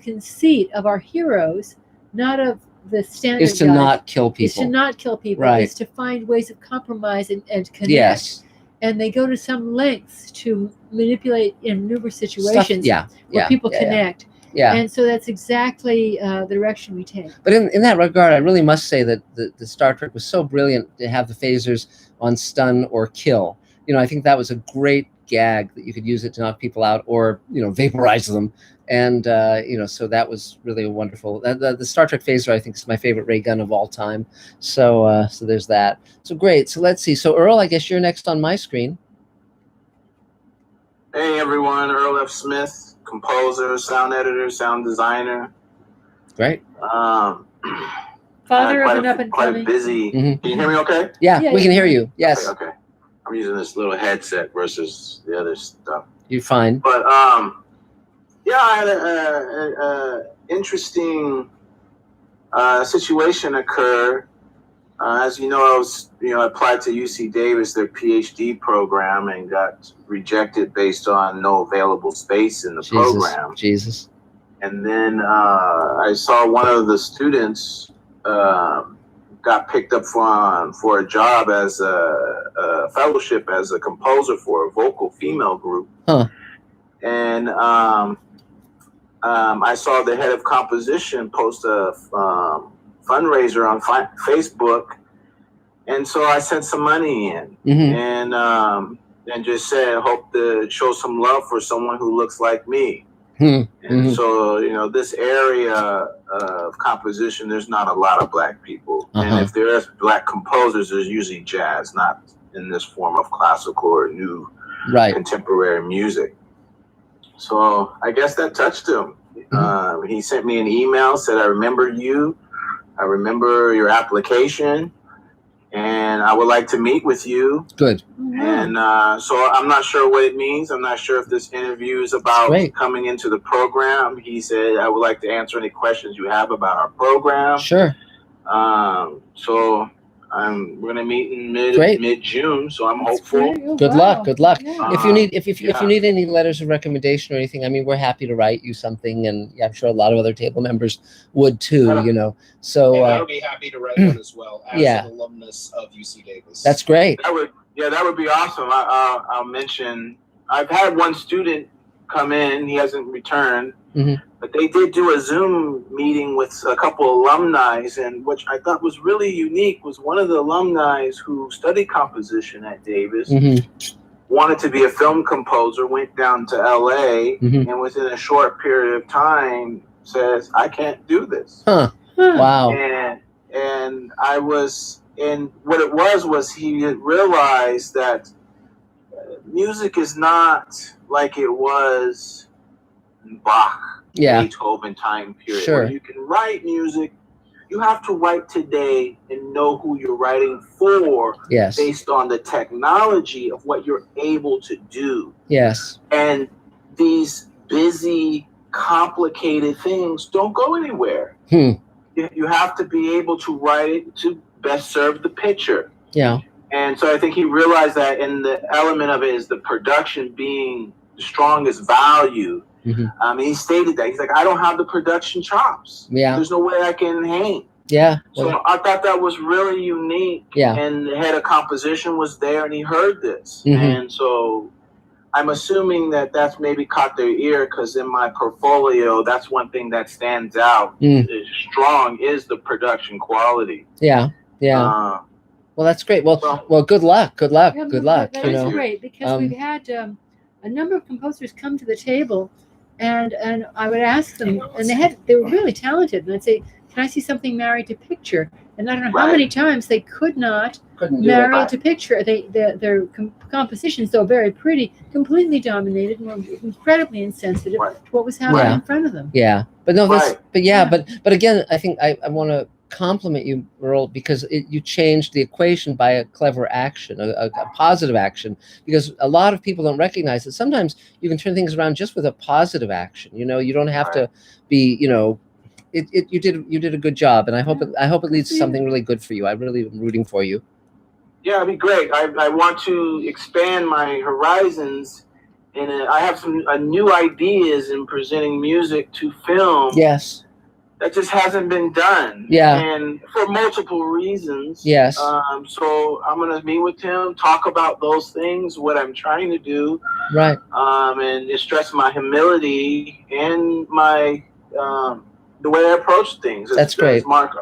conceit of our heroes, not of the standard, is to guys, not kill people. Is to not kill people. Right. Is to find ways of compromise and connect. Yes. And they go to some lengths to manipulate and maneuver situations where people connect. Yeah. And so that's exactly the direction we take. But in that regard, I really must say that the Star Trek was so brilliant to have the phasers on stun or kill. You know, I think that was a great gag that you could use it to knock people out or, you know, vaporize them. And, you know, so that was really a wonderful, the Star Trek phaser, I think, is my favorite ray gun of all time. So, so there's that. So great. So let's see. So Earl, I guess you're next on my screen. Hey everyone, Earl F. Smith, composer, sound editor, sound designer. Great. Father of an up and coming. Quite busy. Can you hear me okay? Yeah, we can hear you. Yes. Okay. I'm using this little headset versus the other stuff. You're fine. But yeah, I had a interesting situation occur. As you know, I applied to UC Davis, their PhD program, and got rejected based on no available space in the program. Jesus. And then I saw one of the students got picked up for a job as a fellowship as a composer for a vocal female group. Huh. And I saw the head of composition post a fundraiser on Facebook, and so I sent some money in, and just said, hope to show some love for someone who looks like me. And so, you know, this area of composition, there's not a lot of black people, and if there is black composers, there's usually jazz, not in this form of classical or new contemporary music. So I guess that touched him. He sent me an email, said, I remember you. I remember your application, and I would like to meet with you. Good. And so I'm not sure what it means. I'm not sure if this interview is about coming into the program. He said, I would like to answer any questions you have about our program. Sure. So we're gonna meet in mid-June, so I'm hopeful. Good luck. Good luck. Yeah. If you need any letters of recommendation or anything, I mean, we're happy to write you something, and I'm sure a lot of other table members would too. You know, so and I would be happy to write one as well as an alumnus of UC Davis. That's great. That would be awesome. I'll mention I've had one student come in. He hasn't returned. But they did do a Zoom meeting with a couple alumni, and which I thought was really unique was one of the alumni who studied composition at Davis wanted to be a film composer, went down to LA, and within a short period of time says, I can't do this. Wow. And I was, and what it was he realized that music is not like it was in Bach, Beethoven time period. Sure. Where you can write music, you have to write today and know who you're writing for based on the technology of what you're able to do. Yes. And these busy, complicated things don't go anywhere. You have to be able to write it to best serve the picture. Yeah. And so I think he realized that, and the element of it is the production being the strongest value. He stated that. He's like, I don't have the production chops. Yeah. There's no way I can hang. Yeah. So I thought that was really unique. Yeah. And the head of composition was there, and he heard this. And so I'm assuming that that's maybe caught their ear, because in my portfolio, that's one thing that stands out is strong is the production quality. Yeah. Yeah. Well, that's great. Well, good luck. Good luck. Yeah, good luck. That is great, because we've had a number of composers come to the table, and I would ask them, and they were really talented, and I'd say, can I see something married to picture? And I don't know how many times they couldn't marry it to picture. Their compositions, though very pretty, completely dominated and were incredibly insensitive to what was happening in front of them. Yeah, but no, but again, I think I want to compliment you, Earl, because you changed the equation by a clever action, a positive action, because a lot of people don't recognize that sometimes you can turn things around just with a positive action. You know, you don't have to be, you know, you did a good job, and I hope it leads to something really good for you. I really am rooting for you. Yeah, it'd be great. I want to expand my horizons, and I have some new ideas in presenting music to film. Yes. That just hasn't been done. Yeah. And for multiple reasons. Yes. So I'm going to meet with him, talk about those things, what I'm trying to do. Right. And stress my humility and my the way I approach things. That's great. As Mark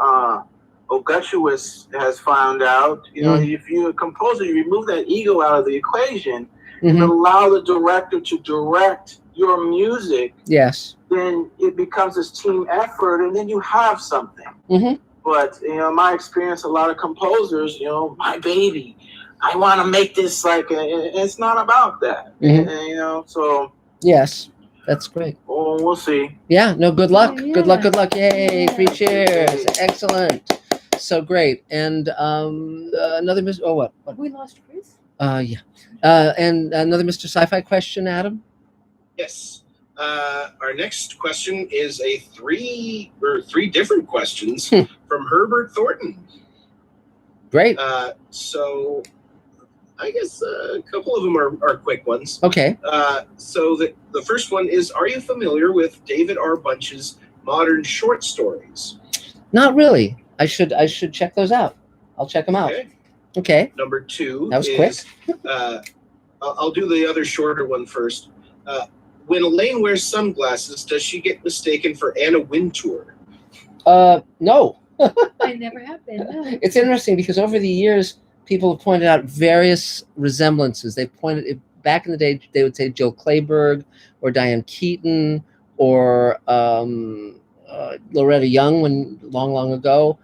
Ogushewitz has found out, you know, if you're a composer, you remove that ego out of the equation and allow the director to direct your music. Yes. Then it becomes this team effort, and then you have something. But, you know, my experience, a lot of composers, you know, my baby, I want to make this like, it's not about that. And, you know, so. Yes, that's great. Oh, we'll see. Yeah, no, good luck. Yeah. Good luck, good luck. Yay, 3 cheers. Excellent. So great. And another, what? We lost Chris? Yeah. And another Mr. Sci-Fi question, Adam? Yes. Our next question is three different questions from Herbert Thornton. Great. So I guess a couple of them are quick ones. Okay. So the first one is, are you familiar with David R. Bunch's modern short stories? Not really. I should check those out. I'll check them out. Okay. Number 2 that was is, quick. I'll do the other shorter one first. When Elaine wears sunglasses, does she get mistaken for Anna Wintour? No. I never have been. No. It's interesting because over the years, people have pointed out various resemblances. They pointed back in the day. They would say Jill Clayburgh or Diane Keaton or Loretta Young long ago.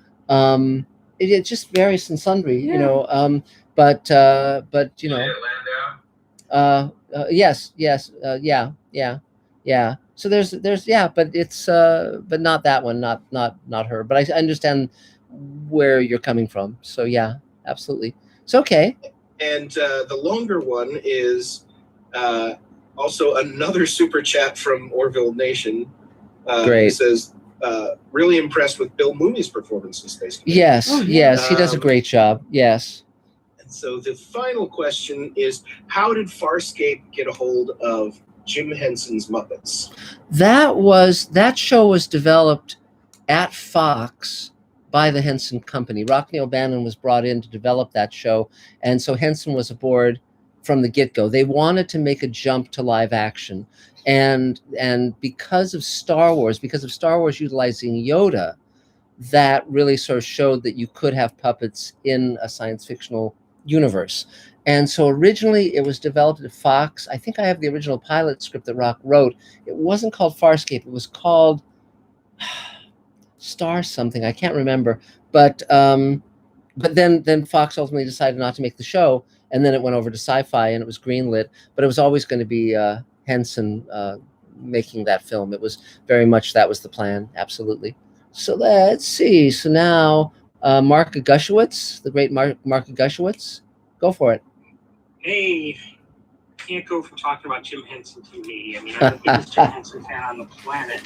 It just varies and sundry, you know. But you know. Yes. Yeah. So there's but it's but not that one, not her. But I understand where you're coming from. So yeah, absolutely. It's okay. And the longer one is also another super chat from Orville Nation. Great. It says, really impressed with Bill Mooney's performance in Space Command. Yes, yes, he does a great job. Yes. And so the final question is, how did Farscape get a hold of Jim Henson's Muppets? That show was developed at Fox by the Henson Company. Rockne O'Bannon was brought in to develop that show, and so Henson was aboard from the get-go. They wanted to make a jump to live action, and because of Star Wars utilizing Yoda, that really sort of showed that you could have puppets in a science fictional universe. And so originally it was developed at Fox. I think I have the original pilot script that Rock wrote. It wasn't called Farscape. It was called Star something. I can't remember. But then Fox ultimately decided not to make the show, and then it went over to Sci-Fi and it was greenlit. But it was always going to be Henson making that film. It was very much that was the plan. Absolutely. So let's see. So now Mark Ogushewitz, the great Mark Ogushewitz, go for it. Hey, can't go from talking about Jim Henson to me. I mean, I'm the biggest Jim Henson fan on the planet.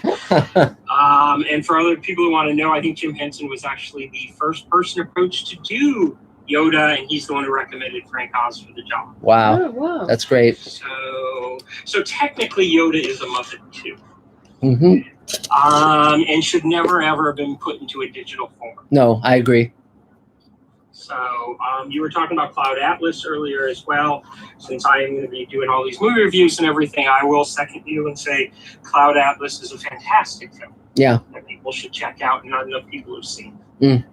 And for other people who want to know, I think Jim Henson was actually the first person approached to do Yoda, and he's the one who recommended Frank Oz for the job. Wow. Oh, wow. That's great. So technically Yoda is a Muppet too. Mm-hmm. And should never ever have been put into a digital form. No, I agree. So you were talking about Cloud Atlas earlier as well. Since I am going to be doing all these movie reviews and everything, I will second you and say Cloud Atlas is a fantastic film. Yeah. That people should check out, and not enough people have seen. Mm.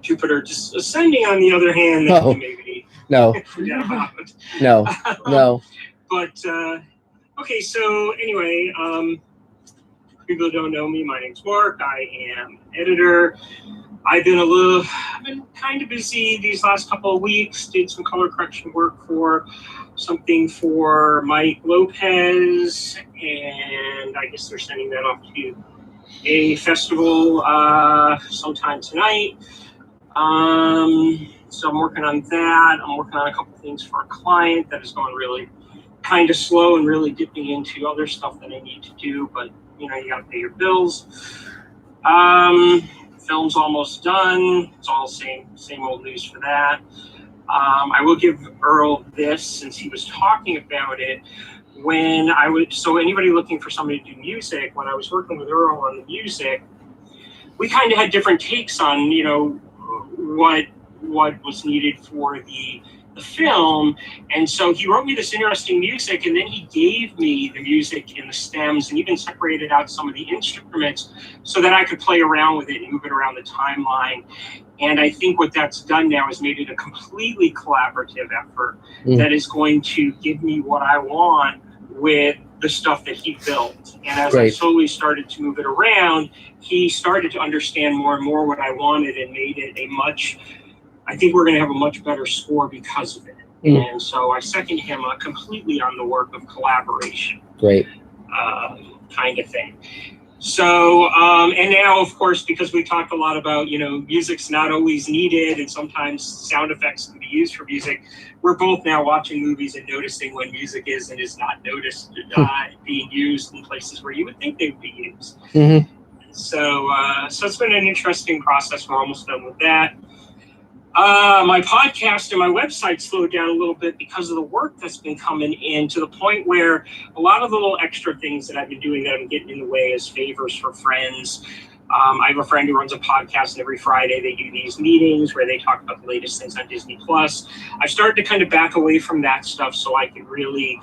Jupiter just Ascending, on the other hand, that maybe no. forget about. No. But okay, so anyway, people who don't know me, my name's Mark. I am an editor. I've been kind of busy these last couple of weeks. Did some color correction work for something for Mike Lopez, and I guess they're sending that off to a festival sometime tonight. So I'm working on that. I'm working on a couple things for a client that is going really kind of slow and really dipping into other stuff that I need to do, but you got to pay your bills. Film's almost done. It's all same old news for that. I will give Earl this, since he was talking about it. So anybody looking for somebody to do music, when I was working with Earl on the music, we kind of had different takes on, what was needed for the film. And so he wrote me this interesting music, and then he gave me the music and the stems and even separated out some of the instruments so that I could play around with it and move it around the timeline. And I think what that's done now is made it a completely collaborative effort that is going to give me what I want with the stuff that he built. And as I slowly started to move it around, he started to understand more and more what I wanted and made it I think we're going to have a much better score because of it. And so I second him completely on the work of collaboration. Kind of thing. So, and now, of course, because we talked a lot about, music's not always needed and sometimes sound effects can be used for music, we're both now watching movies and noticing when music is and is not noticed being used in places where you would think they would be used. So it's been an interesting process. We're almost done with that. My podcast and my website slowed down a little bit because of the work that's been coming in, to the point where a lot of the little extra things that I've been doing that I'm getting in the way as favors for friends. I have a friend who runs a podcast, and every Friday they do these meetings where they talk about the latest things on Disney Plus. I've started to kind of back away from that stuff so I can really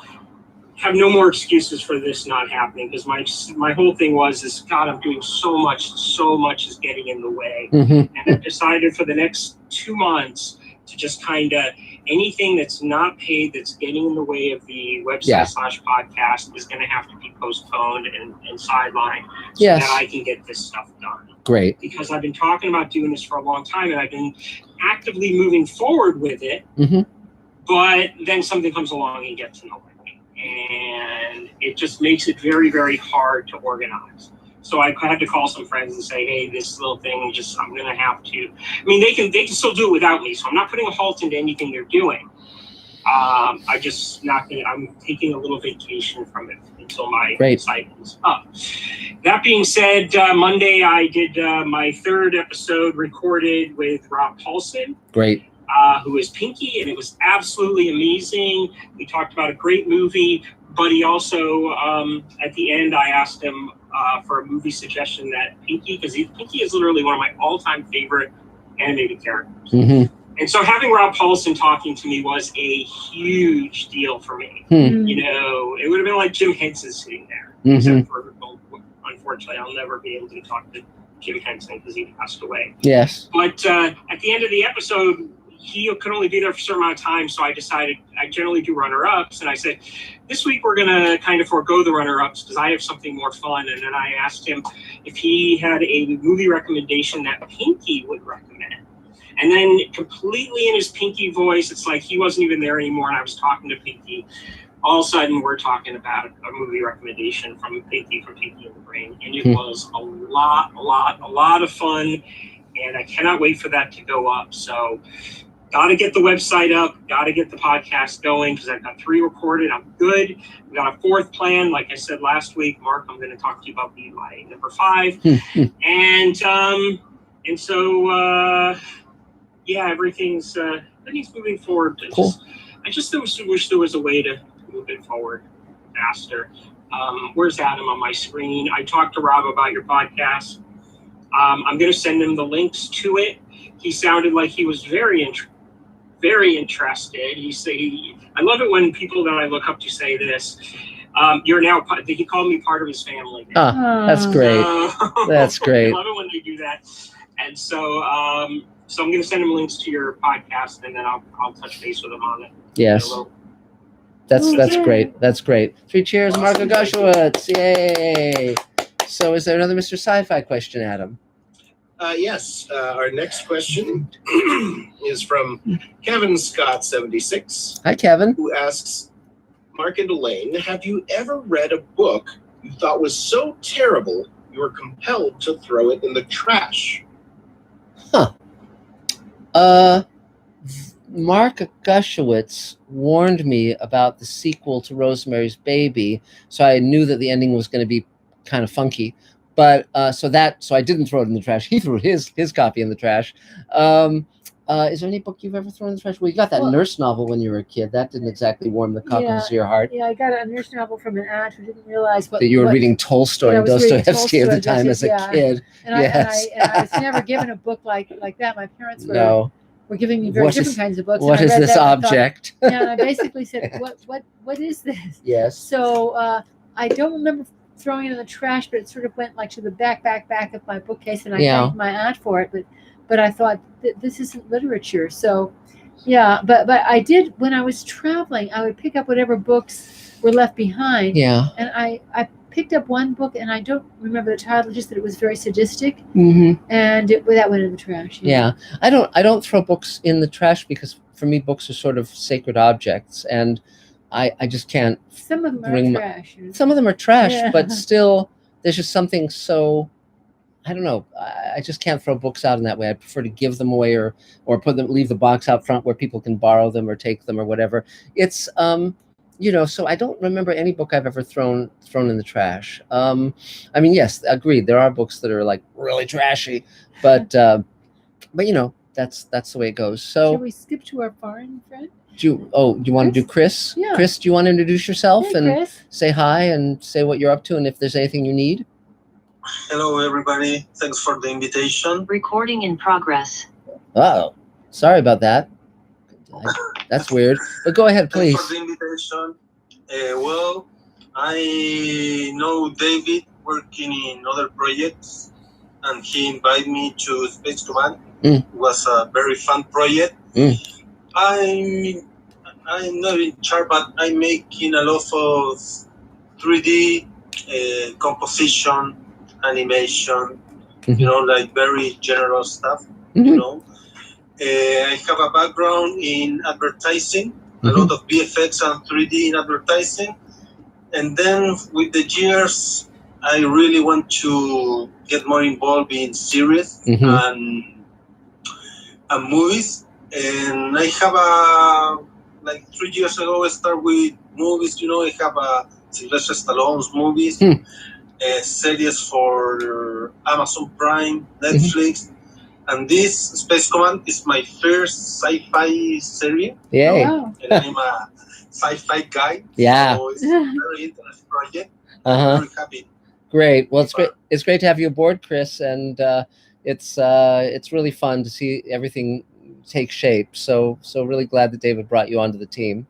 have no more excuses for this not happening, because my whole thing is God, I'm doing so much is getting in the way. And I've decided for the next 2 months to just kind of, anything that's not paid that's getting in the way of the website /podcast is going to have to be postponed and sidelined so that I can get this stuff done. Because I've been talking about doing this for a long time, and I've been actively moving forward with it, but then something comes along and gets in the way. And it just makes it very, very hard to organize. So I had to call some friends and say, hey, this little thing, I'm going to have to. I mean, they can still do it without me. So I'm not putting a halt into anything they're doing. I'm taking a little vacation from it until my site is up. That being said, Monday I did my 3rd episode recorded with Rob Paulson. Who is Pinky, and it was absolutely amazing. We talked about a great movie, but he also, at the end, I asked him for a movie suggestion that Pinky, because Pinky is literally one of my all-time favorite animated characters. And so having Rob Paulson talking to me was a huge deal for me. It would have been like Jim Henson sitting there, except for, unfortunately, I'll never be able to talk to Jim Henson because he passed away. But at the end of the episode, he could only be there for a certain amount of time, so I decided I generally do runner-ups, and I said, this week we're going to kind of forego the runner-ups because I have something more fun. And then I asked him if he had a movie recommendation that Pinky would recommend. And then completely in his Pinky voice, it's like he wasn't even there anymore, and I was talking to Pinky. All of a sudden, we're talking about a movie recommendation from Pinky and the Brain, and it was a lot of fun, and I cannot wait for that to go up. So got to get the website up, got to get the podcast going, because I've got 3 recorded. I'm good. We got a 4th plan. Like I said last week, Mark, I'm going to talk to you about my number 5. And so, everything's moving forward. I just wish there was a way to move it forward faster. Where's Adam on my screen? I talked to Rob about your podcast. I'm going to send him the links to it. He sounded like he was very interested. I love it when people that I look up to say this. You're now, he called me part of his family. That's great. That's great. I love it when they do that. And so, I'm going to send him links to your podcast, and then I'll touch base with him on it. Yes. That's great. That's great. 3 cheers, awesome. Marco Goshowitz. Yay. So is there another Mr. Sci-Fi question, Adam? Yes. Our next question is from Kevin Scott 76. Hi, Kevin. Who asks, Mark and Elaine, have you ever read a book you thought was so terrible you were compelled to throw it in the trash? Huh. Mark Gushowitz warned me about the sequel to Rosemary's Baby, so I knew that the ending was going to be kind of funky. But so I didn't throw it in the trash. He threw his copy in the trash. Is there any book you've ever thrown in the trash? Well, you got that nurse novel when you were a kid. That didn't exactly warm the cockles of your heart. Yeah, I got a nurse novel from an aunt who didn't realize that you were reading Tolstoy and Dostoevsky at the time as a kid. And I was never given a book like that. My parents were giving me very different kinds of books. What is this object? And I basically said, what is this? Yes. So I don't remember throwing it in the trash, but it sort of went like to the back of my bookcase, and I thanked my aunt for it. But I thought this isn't literature. So yeah, but I did, when I was traveling, I would pick up whatever books were left behind. Yeah. And I picked up one book, and I don't remember the title, just that it was very sadistic. Mm-hmm. And that went in the trash. Yeah. I don't throw books in the trash because for me books are sort of sacred objects, and I just can't. Some of them are trash. Some of them are trash, but still there's just something so, I don't know. I just can't throw books out in that way. I prefer to give them away or leave the box out front where people can borrow them or take them or whatever. It's so I don't remember any book I've ever thrown in the trash. I mean, yes, agreed. There are books that are like really trashy, but that's the way it goes. So shall we skip to our foreign friend? Do you want to do Chris? Yeah. Chris, do you want to introduce yourself and Chris. say hi and say what you're up to and if there's anything you need? Hello, everybody. Thanks for the invitation. Recording in progress. Oh, sorry about that. That's weird. But go ahead, please. Thanks for the invitation. Well, I know David working in other projects, and he invited me to Space Command. It was a very fun project. I'm not in charge, but I'm making a lot of 3D composition, animation, like very general stuff, I have a background in advertising, a lot of VFX and 3D in advertising. And then with the years, I really want to get more involved in series and movies. And I have like 3 years ago, I started with movies, I have Sylvester Stallone's movies, series for Amazon Prime, Netflix. And this Space Command is my first sci-fi series. Yay. And I'm a sci-fi guy. Yeah. So it's a very interesting project. Uh-huh. I'm very happy. Great. Well, it's great to have you aboard, Chris, and it's really fun to see everything take shape. So really glad that David brought you onto the team.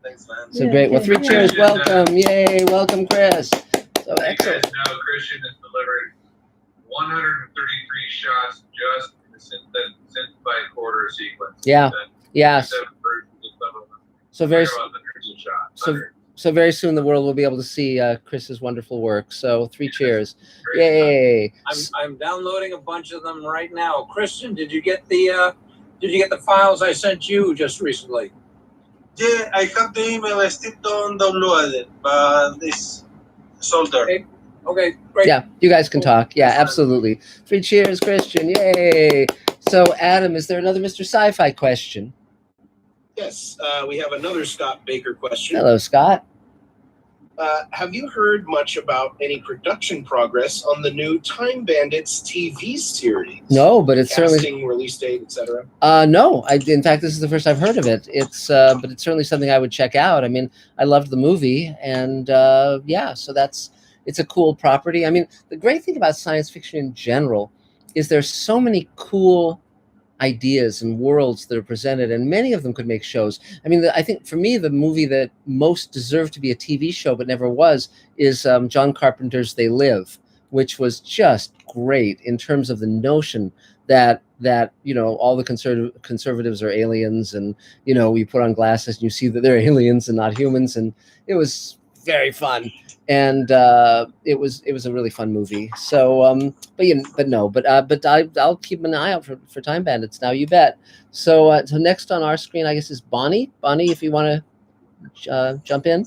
Thanks, man. So great. Well, 3 cheers. Welcome. Yay. Welcome, Chris. So excellent. You guys know Christian has delivered 133 shots just in the synth by quarter sequence. Yeah. Yes. So very soon the world will be able to see Chris's wonderful work. So 3 cheers. Yay. I'm downloading a bunch of them right now. Christian, did you get the files I sent you just recently? Yeah, I have the email. I still don't download it, but it's all there. Okay, great. Yeah, you guys can talk. Yeah, absolutely. 3 cheers, Christian. Yay. So, Adam, is there another Mr. Sci-Fi question? Yes, we have another Scott Baker question. Hello, Scott. Have you heard much about any production progress on the new Time Bandits TV series? No, but it's Casting, certainly release date, etc. No. In fact, this is the first I've heard of it. It's but it's certainly something I would check out. I mean, I loved the movie, and so it's a cool property. I mean, the great thing about science fiction in general is there's so many cool ideas and worlds that are presented, and many of them could make shows. I mean, I think for me, the movie that most deserved to be a TV show but never was is John Carpenter's They Live, which was just great in terms of the notion that all the conservatives are aliens, and you put on glasses and you see that they're aliens and not humans, and it was very fun. And it was a really fun movie. So, I'll keep an eye out for Time Bandits now. You bet. So next on our screen, I guess, is Bonnie. Bonnie, if you want to jump in.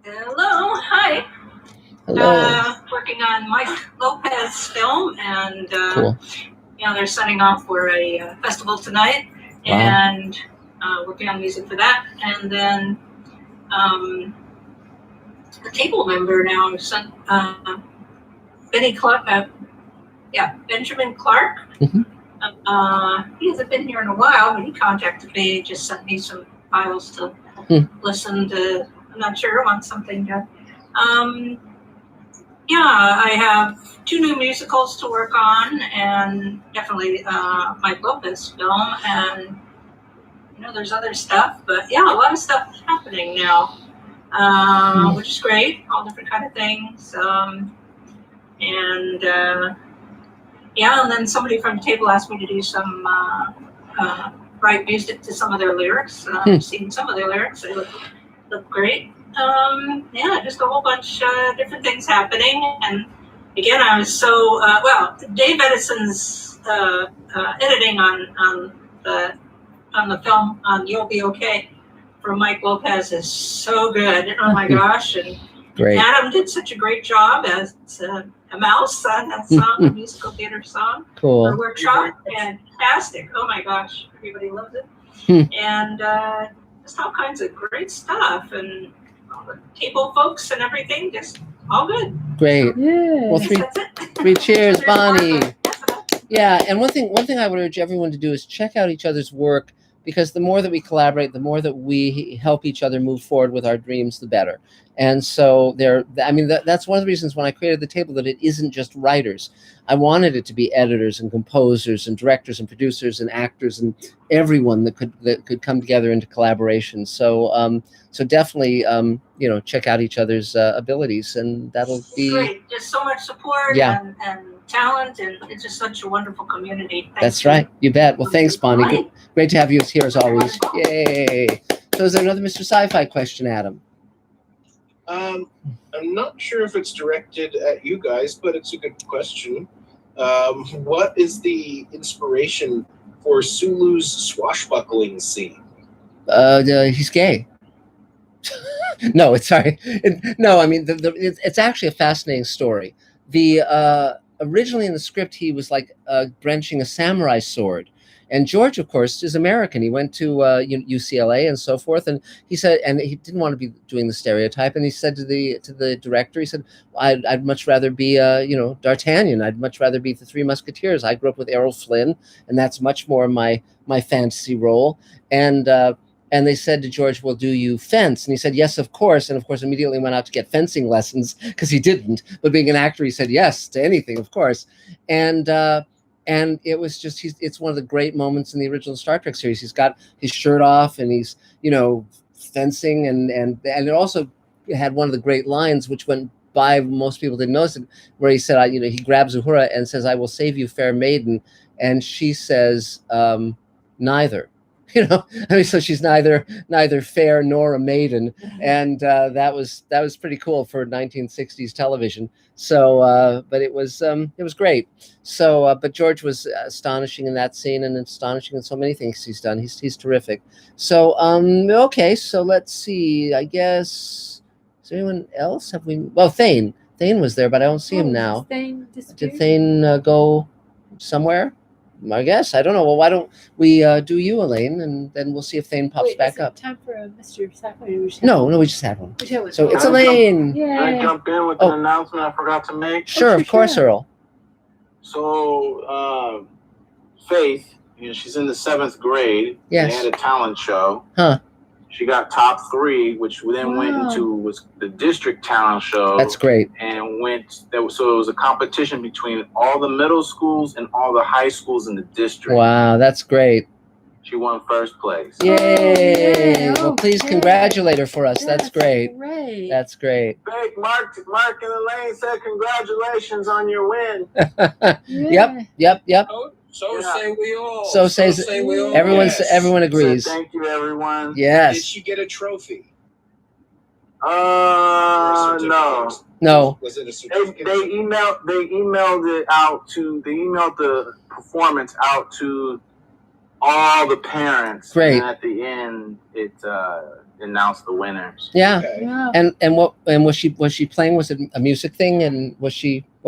Hello. Hi. Hello. For working on Mike Lopez's film, and Cool. they're setting off for a festival tonight, and working on music for that. And then the table member now, Benjamin Clark. He hasn't been here in a while, but he contacted me, just sent me some files to listen to. I'm not sure, on something done. I have 2 new musicals to work on, and definitely Mike Lopez film, and there's other stuff, but a lot of stuff happening now, which is great. All different kind of things, and then somebody from the table asked me to do some write music to some of their lyrics. I've seen some of their lyrics; they look great. Just a whole bunch of different things happening. And again, I was so Dave Edison's editing on the film on You'll Be Okay from Mike Lopez is so good. Oh my gosh! And Great. Adam did such a great job as a mouse on that song, the musical theater song. Cool. For workshop. Fantastic. Oh my gosh, everybody loves it. And just all kinds of great stuff, and all the table folks and everything, just all good. Great. Yeah. Well, three cheers, Bonnie. Yeah, and one thing I would urge everyone to do is check out each other's work, because the more that we collaborate, the more that we help each other move forward with our dreams, the better. And so that's one of the reasons when I created the table, that it isn't just writers. I wanted it to be editors and composers and directors and producers and actors and everyone that could come together into collaboration. So so definitely check out each other's abilities, and that'll be great. Just so much support and talent, and it's just such a wonderful community. That's right. You bet. Well, thanks, Bonnie. Great to have you here as always. Yay. So is there another Mr. Sci-Fi question, Adam? I'm not sure if it's directed at you guys, but it's a good question. What is the inspiration for Sulu's swashbuckling scene? He's gay. No, it's sorry. No, I mean, it's actually a fascinating story. Originally in the script, he was like brandishing a samurai sword. And George, of course, is American. He went to UCLA and so forth. And he said, and he didn't want to be doing the stereotype. And he said to the director, he said, I'd much rather be, D'Artagnan. I'd much rather be the Three Musketeers. I grew up with Errol Flynn, and that's much more my fantasy role. And they said to George, well, do you fence? And he said, yes, of course. And of course, immediately went out to get fencing lessons, because he didn't. But being an actor, he said yes to anything, of course. And it was just, it's one of the great moments in the original Star Trek series. He's got his shirt off and he's, fencing. And it also had one of the great lines, which went by, most people didn't notice it, where he said, he grabs Uhura and says, I will save you, fair maiden. And she says, neither. So she's neither fair nor a maiden, and that was pretty cool for 1960s television. So, but it was great. So, but George was astonishing in that scene, and astonishing in so many things he's done. He's terrific. So, okay. So let's see. I guess, is there anyone else? Have we? Well, Thane was there, but I don't see him now. Did Thane go somewhere? I guess. I don't know. Well, why don't we do you, Elaine, and then we'll see if Thane pops back up. Time for a Mr. Sci-Fi? No, we just had one. So it's Elaine. Can I jump in with an announcement I forgot to make? Sure, of course, Earl. So, Faith, she's in the 7th grade. Yes. They had a talent show. Huh. She got top 3, which then went into was the district talent show. That's great. And so it was a competition between all the middle schools and all the high schools in the district. Wow, that's great. She won first place. Yay! Well, please congratulate her for us. That's great. That's great. Big Mark and Elaine said congratulations on your win. Yep. So say we all. So say we all. Everyone agrees. So thank you, everyone. Yes. Did she get a trophy? No. Was it a certificate? They emailed the performance out to all the parents. Great. And at the end, it announced the winners. Yeah. Okay. Wow. And was she playing? Was it a music thing? And what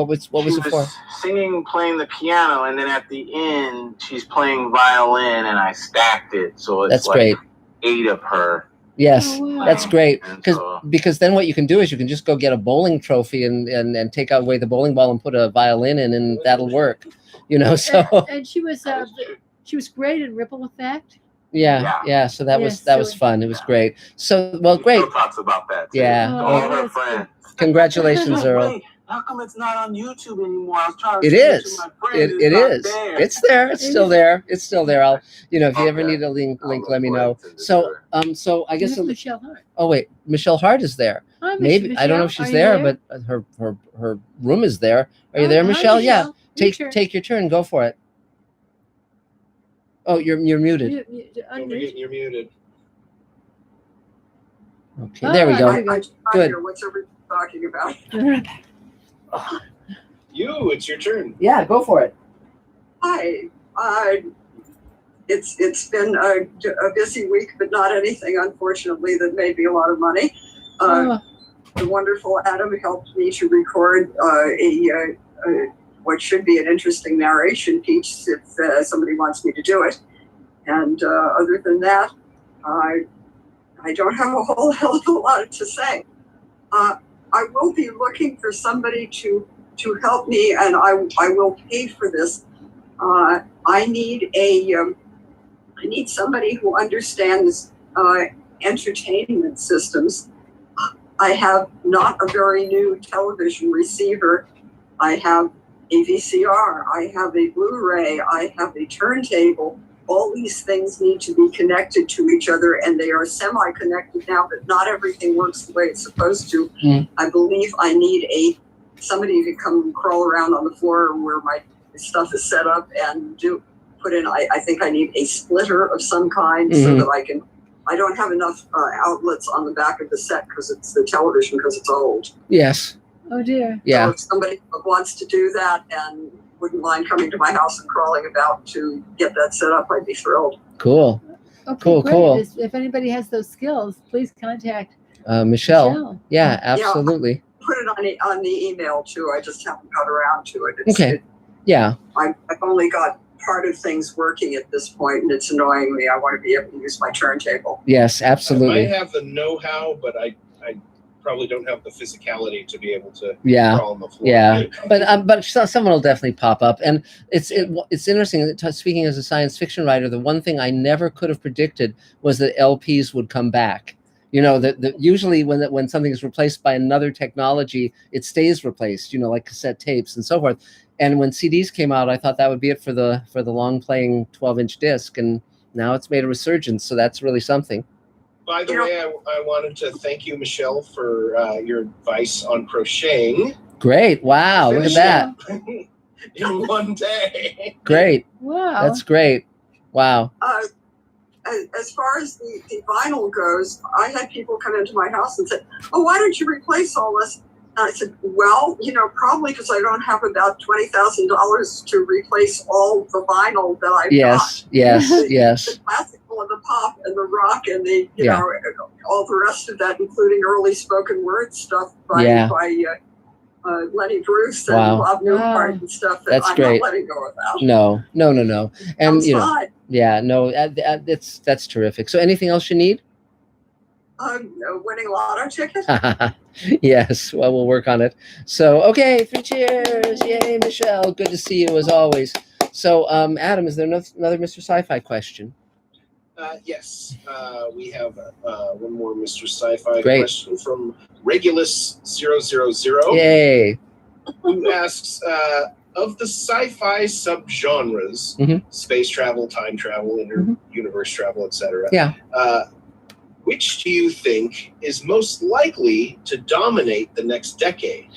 was it for? Singing, playing the piano, and then at the end, she's playing violin, and I stacked it, so it's That's like great. 8 of her. Yes, Oh, wow. that's great. And Because then what you can do is you can just go get a bowling trophy and take away the bowling ball and put a violin in, and that'll work. So And she was great in Ripple Effect. yeah. So that was Yes, so- fun. It was great. So great. Still talks about that. Too. Yeah. All Oh, her that's friends. Congratulations, Earl. Wait, how come it's not on YouTube anymore? I was trying to It send is. to my friend. It not is. there. It's there. It's still there. It's still there. I'll, if you ever Okay. need a link, I'll look let me for it know. and send it So, to her. so I guess. That's Michelle Hart. Oh wait, Michelle Hart is there. Hi, Maybe I don't know if she's there, but her room is there. Are you there, Hi, Michelle? Yeah. Your turn. Take your turn. Go for it. Oh, you're muted. Don't forget you're muted. Okay, there we Ah, go. there we go. Good. What's everybody talking about? It's your turn. Yeah, go for it. Hi. It's been a busy week, but not anything, unfortunately, that made me a lot of money. Oh. The wonderful Adam helped me to record what should be an interesting narration piece if somebody wants me to do it. And other than that, I don't have a whole hell of a lot to say. I will be looking for somebody to help me, and I will pay for this. I need somebody who understands entertainment systems. I have not a very new television receiver. I have a VCR. I have a Blu-ray. I have a turntable. All these things need to be connected to each other, and they are semi-connected now, but not everything works the way it's supposed to. I believe I need somebody to come crawl around on the floor where my stuff is set up and put in. I think I need a splitter of some kind so that I don't have enough outlets on the back of the set because it's the television because it's old. Yes. Oh dear. Yeah. So if somebody wants to do that and wouldn't mind coming to my house and crawling about to get that set up, I'd be thrilled. Cool. Okay, Cool. great. Cool. If anybody has those skills, please contact Michelle. Yeah, absolutely. Put it on the email too. I just haven't got around to it. Okay. Yeah. I've only got part of things working at this point, and it's annoying me. I want to be able to use my turntable. Yes, absolutely. I might have the know-how, but I probably don't have the physicality to be able to crawl on the floor. Yeah, but someone will definitely pop up, and it's interesting. Speaking as a science fiction writer, the one thing I never could have predicted was that LPs would come back. That usually when something is replaced by another technology, it stays replaced. Like cassette tapes and so forth. And when CDs came out, I thought that would be it for the long playing 12-inch disc, and now it's made a resurgence. So that's really something. By the way, I wanted to thank you, Michelle, for your advice on crocheting. Great! Wow, look at that. In one day. Great. Wow. That's great. Wow. As far as the vinyl goes, I had people come into my house and said, "Oh, why don't you replace all this?" And I said, "Well, probably because I don't have about $20,000 to replace all the vinyl that I've got." Yes. The classical and the pop and the rock and the all the rest of that, including early spoken word stuff by Lenny Bruce and Bob Newhart and stuff. That's I'm great. not letting go of that. No. And fine. that's terrific. So anything else you need? Winning lotto ticket. Yes. Well, we'll work on it. So, okay, 3 cheers. Yay, Michelle. Good to see you as always. So, Adam, is there another Mr. Sci-Fi question? Yes. We have one more Mr. Sci-Fi Great. question from Regulus000. Yay. Who asks, of the sci-fi subgenres, space travel, time travel, universe travel, etc. Yeah. Which do you think is most likely to dominate the next decade?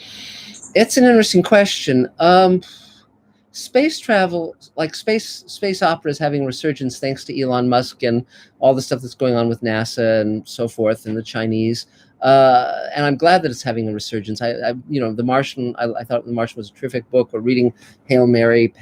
It's an interesting question. Space travel, like space opera, is having resurgence thanks to Elon Musk and all the stuff that's going on with NASA and so forth, and the Chinese. And I'm glad that it's having a resurgence. The Martian. I thought The Martian was a terrific book. We're reading Hail Mary,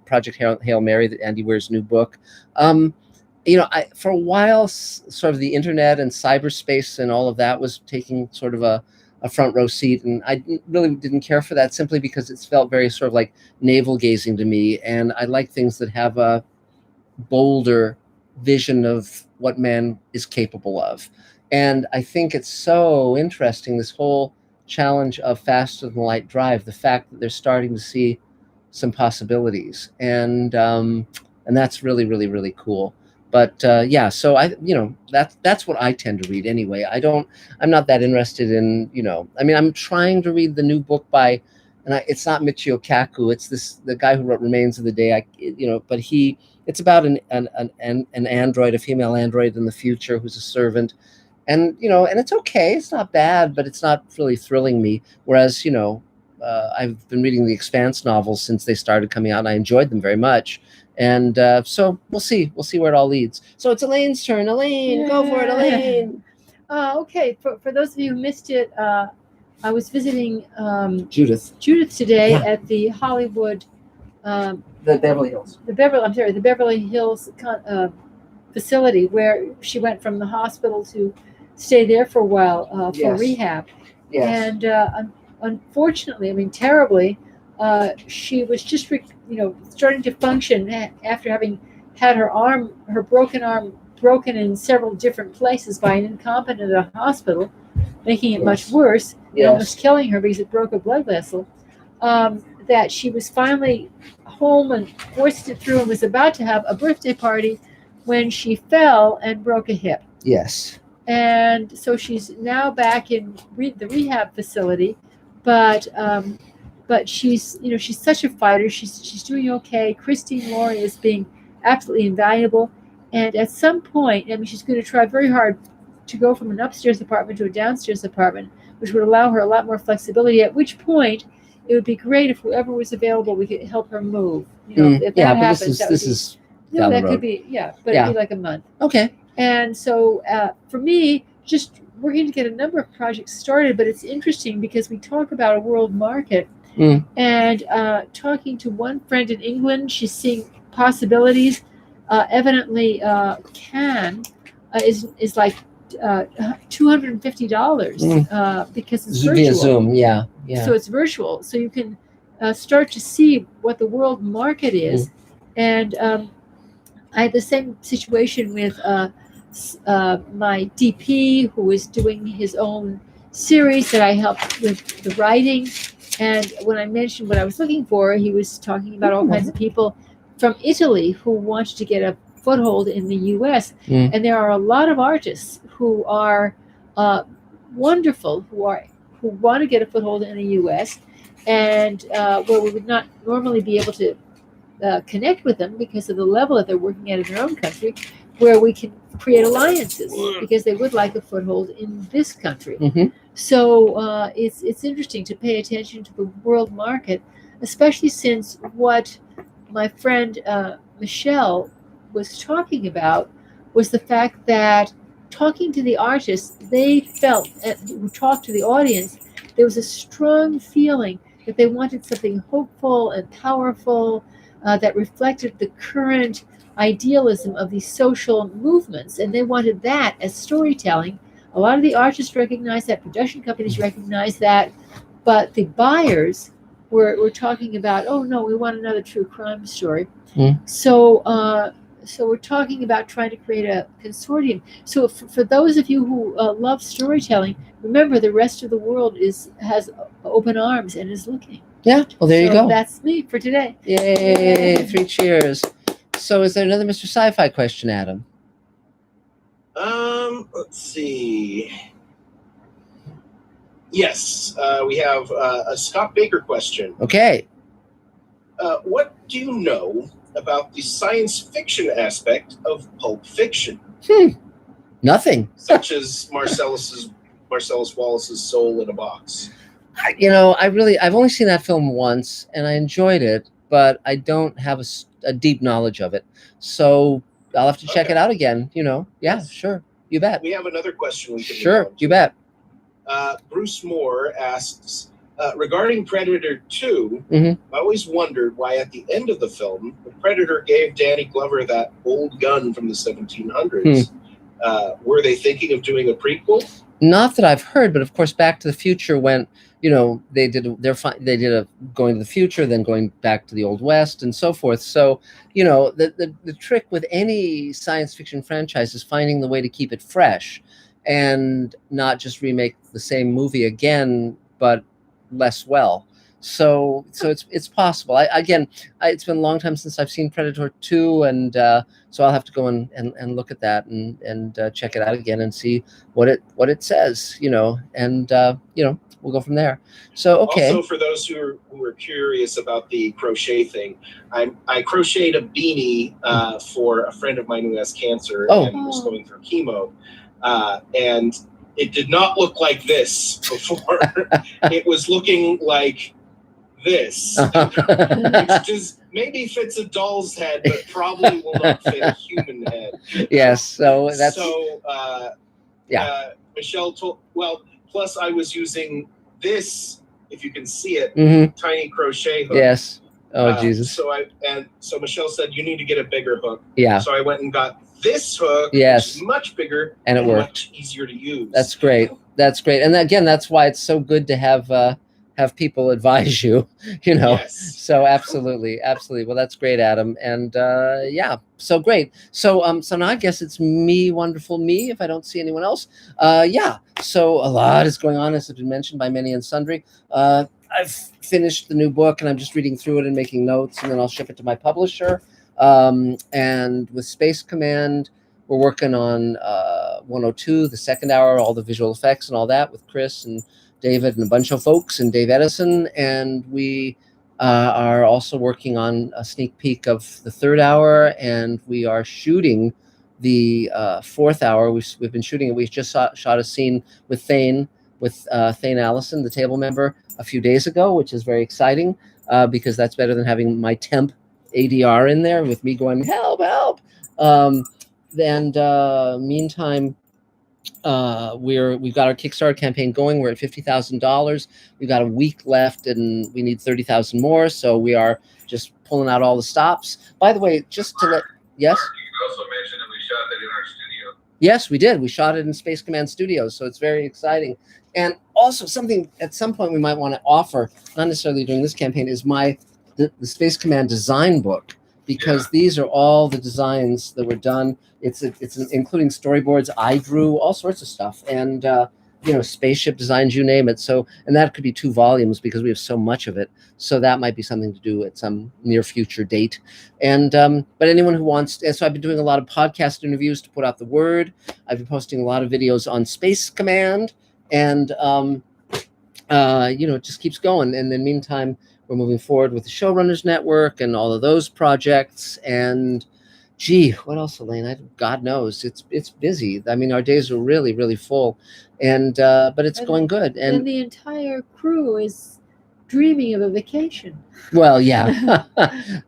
Project Hail Mary, that Andy Weir's new book. For a while, sort of the internet and cyberspace and all of that was taking sort of a front row seat, and I really didn't care for that, simply because it felt very sort of like navel gazing to me. And I like things that have a bolder vision of what man is capable of. And I think it's so interesting, this whole challenge of faster than light drive, the fact that they're starting to see some possibilities, and that's really, really, really cool. But so that's what I tend to read anyway. I'm not that interested in, I'm trying to read the new book by, it's not Michio Kaku, it's the guy who wrote Remains of the Day. But it's about an android, a female android in the future who's a servant. And, and it's okay. It's not bad, but it's not really thrilling me. Whereas, I've been reading the Expanse novels since they started coming out, and I enjoyed them very much. And so we'll see where it all leads. So it's Elaine's turn. Elaine, go for it, Elaine. Okay. For those of you who missed it, I was visiting Judith today at the Hollywood. The Beverly Hills. The Beverly Hills facility, where she went from the hospital to stay there for a while for rehab. Yes. And unfortunately, terribly, she was just starting to function after having had her broken arm broken in several different places by an incompetent at a hospital, making it much worse, almost killing her because it broke a blood vessel. That she was finally home and forced it through, and was about to have a birthday party when she fell and broke a hip. Yes. And so she's now back in the rehab facility, but she's she's such a fighter. She's doing okay. Christine Laurie is being absolutely invaluable, and at some point, she's going to try very hard to go from an upstairs apartment to a downstairs apartment, which would allow her a lot more flexibility. At which point, it would be great if whoever was available, we could help her move. If that happens, this is down the road. Could be it'd be like a month. Okay. And so for me, just working to get a number of projects started, but it's interesting because we talk about a world market, and talking to one friend in England, she's seeing possibilities. Evidently, Cannes is like $250 because it's virtual. Via Zoom, yeah. So it's virtual, so you can start to see what the world market is. And I had the same situation with my DP, who is doing his own series that I helped with the writing. And when I mentioned what I was looking for, he was talking about all kinds of people from Italy who wanted to get a foothold in the U.S. And there are a lot of artists who are wonderful, who want to get a foothold in the U.S. and where we would not normally be able to connect with them because of the level that they're working at in their own country, where we can create alliances because they would like a foothold in this country. So it's interesting to pay attention to the world market, especially since what my friend Michelle was talking about was the fact that talking to the artists, they felt, who talked to the audience, there was a strong feeling that they wanted something hopeful and powerful that reflected the current idealism of these social movements, and they wanted that as storytelling. A lot of the artists recognized that, production companies recognized that, but the buyers were talking about, oh no, we want another true crime story. So we're talking about trying to create a consortium. So for those of you who love storytelling, remember the rest of the world has open arms and is looking. Yeah, well, there you go. That's me for today. Yay, 3 cheers. So is there another Mr. Sci-Fi question, Adam? Let's see. Yes, we have a Scott Baker question. Okay. What do you know about the science fiction aspect of pulp fiction? Nothing. Such as Marcellus Wallace's Soul in a Box. I've only seen that film once, and I enjoyed it, but I don't have a deep knowledge of it. So I'll have to check it out again. Yeah, sure. You bet. We have another question we can Sure, you bet. Bruce Moore asks, regarding Predator 2, I always wondered why at the end of the film, the Predator gave Danny Glover that old gun from the 1700s. Were they thinking of doing a prequel? Not that I've heard, but of course, Back to the Future went, they did a going to the future, then going back to the Old West and so forth. So, the trick with any science fiction franchise is finding the way to keep it fresh and not just remake the same movie again, but less well. So it's possible. It's been a long time since I've seen Predator 2, and so I'll have to go and look at that and check it out again and see what it says, and we'll go from there. So okay. Also, for those who are curious about the crochet thing, I crocheted a beanie for a friend of mine who has cancer and was going through chemo, and it did not look like this before. It was looking like this, which just maybe fits a doll's head, but probably will not fit a human head. Yes, so that's Michelle told. Well, plus I was using this, if you can see it, tiny crochet hook. Yes. Oh Jesus. So Michelle said you need to get a bigger hook. Yeah. So I went and got this hook, yes, which is much bigger and it worked. Much easier to use. That's great. And again, that's why it's so good to have people advise you, Yes. So absolutely. Well, that's great, Adam. And so great. So now I guess it's me, wonderful me, if I don't see anyone else. So a lot is going on, as has been mentioned by many and sundry. I've finished the new book and I'm just reading through it and making notes, and then I'll ship it to my publisher. And with Space Command, we're working on 102, the second hour, all the visual effects and all that with Chris and David and a bunch of folks and Dave Edison. And we are also working on a sneak peek of the third hour, and we are shooting the fourth hour. We've been shooting it. We just shot a scene with Thane Allison, the table member, a few days ago, which is very exciting because that's better than having my temp ADR in there with me going, help. Meantime, we've got our Kickstarter campaign going. We're at $50,000. We've got a week left and we need 30,000 more. So we are just pulling out all the stops. By the way, just to let, yes? You also mentioned that we shot that in our studio. Yes, we did. We shot it in Space Command Studios. So it's very exciting. And also something at some point we might want to offer, not necessarily during this campaign, is the Space Command design book, because these are all the designs that were done. It's including storyboards I drew, all sorts of stuff, and spaceship designs, you name it. So, and that could be 2 volumes because we have so much of it. So that might be something to do at some near future date. And but anyone who wants, and so I've been doing a lot of podcast interviews to put out the word. I've been posting a lot of videos on Space Command, and it just keeps going. And in the meantime, we're moving forward with the Showrunners Network and all of those projects. And gee, what else, Elaine? God knows. It's busy. I mean, our days are really, really full. And but it's going good. And the entire crew is dreaming of a vacation. Well, yeah.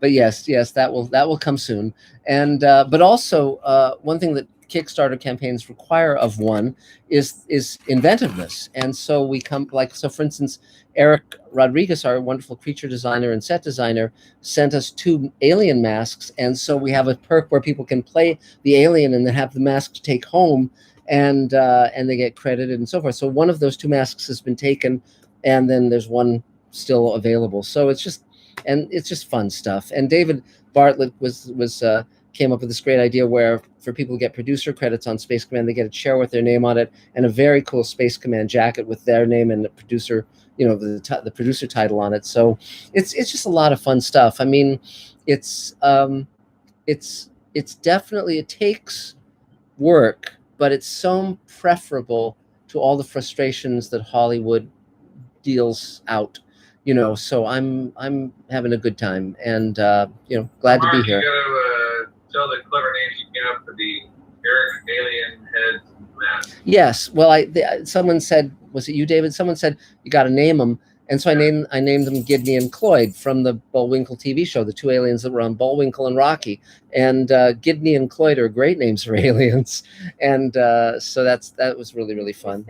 But yes, that will come soon. And but also one thing that Kickstarter campaigns require of one is inventiveness. And so we come, for instance, Eric Rodriguez, our wonderful creature designer and set designer, sent us 2 alien masks. And so we have a perk where people can play the alien and then have the mask to take home, and they get credited and so forth. So one of those 2 masks has been taken, and then there's one still available. So it's just fun stuff. And David Bartlett came up with this great idea where for people who get producer credits on Space Command, they get a chair with their name on it and a very cool Space Command jacket with their name and the producer, the producer title on it. So it's just a lot of fun stuff. I mean, it's definitely, it takes work, but it's so preferable to all the frustrations that Hollywood deals out. So I'm having a good time, and glad to be here. You gotta tell the clever names you came up for the Eric alien head mask. Yes, well, someone said, was it you, David? Someone said you got to name them, and so I named them Gidney and Cloyd from the Bullwinkle TV show, the 2 aliens that were on Bullwinkle and Rocky. And Gidney and Cloyd are great names for aliens, and so that was really, really fun.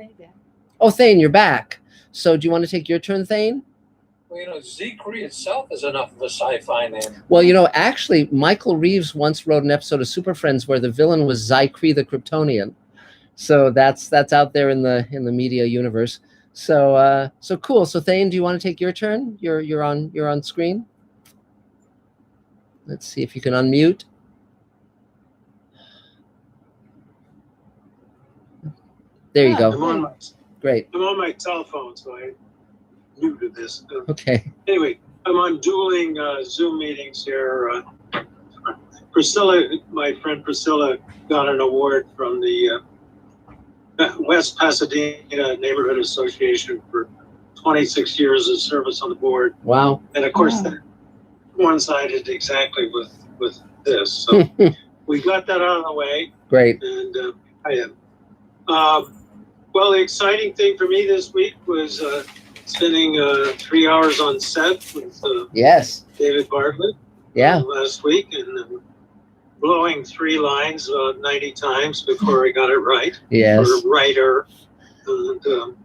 Oh, Thane, you're back. So do you want to take your turn, Thane? Well, Zicree itself is enough of a sci-fi name. Well, actually, Michael Reeves once wrote an episode of Super Friends where the villain was Zicree the Kryptonian. So that's out there in the media universe. So so cool. So Thane, do you want to take your turn? You're on screen. Let's see if you can unmute. There you go. Great. I'm on my telephone, so I muted this. Okay. Anyway, I'm on dueling Zoom meetings here. Priscilla, my friend Priscilla, got an award from the West Pasadena Neighborhood Association for 26 years of service on the board. Wow. And of course, that coincided exactly with this. So we got that out of the way. Great. And I am. Well, the exciting thing for me this week was spending 3 hours on set with yes, David Bartlett. Last week, and blowing 3 lines 90 times before I got it right. Yes. For a writer. And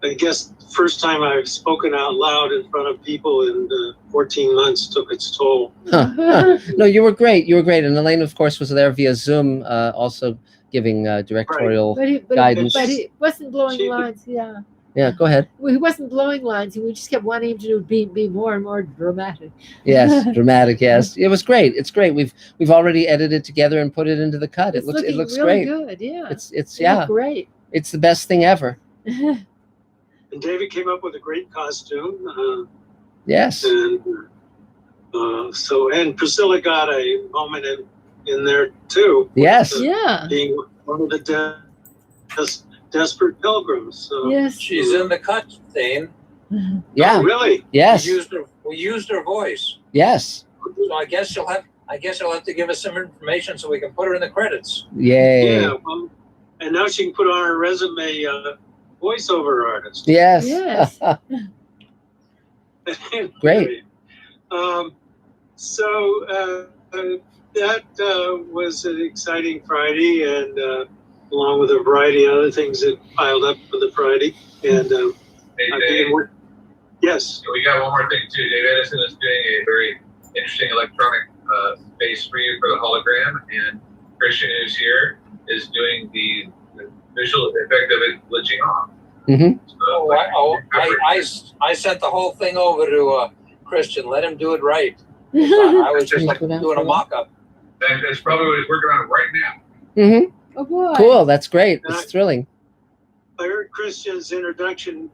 I guess first time I've spoken out loud in front of people in 14 months took its toll. No, you were great. You were great. And Elaine, of course, was there via Zoom, also giving directorial guidance. But he wasn't blowing lines. Yeah. Yeah, go ahead. Well, he wasn't blowing lines. We just kept wanting him to be more and more dramatic. Yes, dramatic. Yes, it was great. It's great. We've already edited together and put it into the cut. It looks really great. Good. Yeah. It's yeah, great. It's the best thing ever. And David came up with a great costume. Yes. And and Priscilla got a moment in there too. Yes. Being one of the desperate pilgrims. So. Yes. She's in the cut, Thane. Yeah. Oh, really? Yes. We used her voice. Yes. So I guess you'll have to give us some information so we can put her in the credits. Yay. Yeah. Well, and now she can put on her resume voiceover artist. Yes. Yes. Great. So that was an exciting Friday, and along with a variety of other things that piled up for the Friday. And Dave, yes. We got one more thing too. Dave Edison is doing a very interesting electronic space for you for the hologram, and Christian, who's here, is doing the visual effect of it glitching off. So, I sent the whole thing over to Christian. Let him do it right. I was just like doing a mock-up. That's probably what he's working on right now. Mm-hmm. Oh boy. Cool. That's great. It's thrilling. I heard Christian's introduction.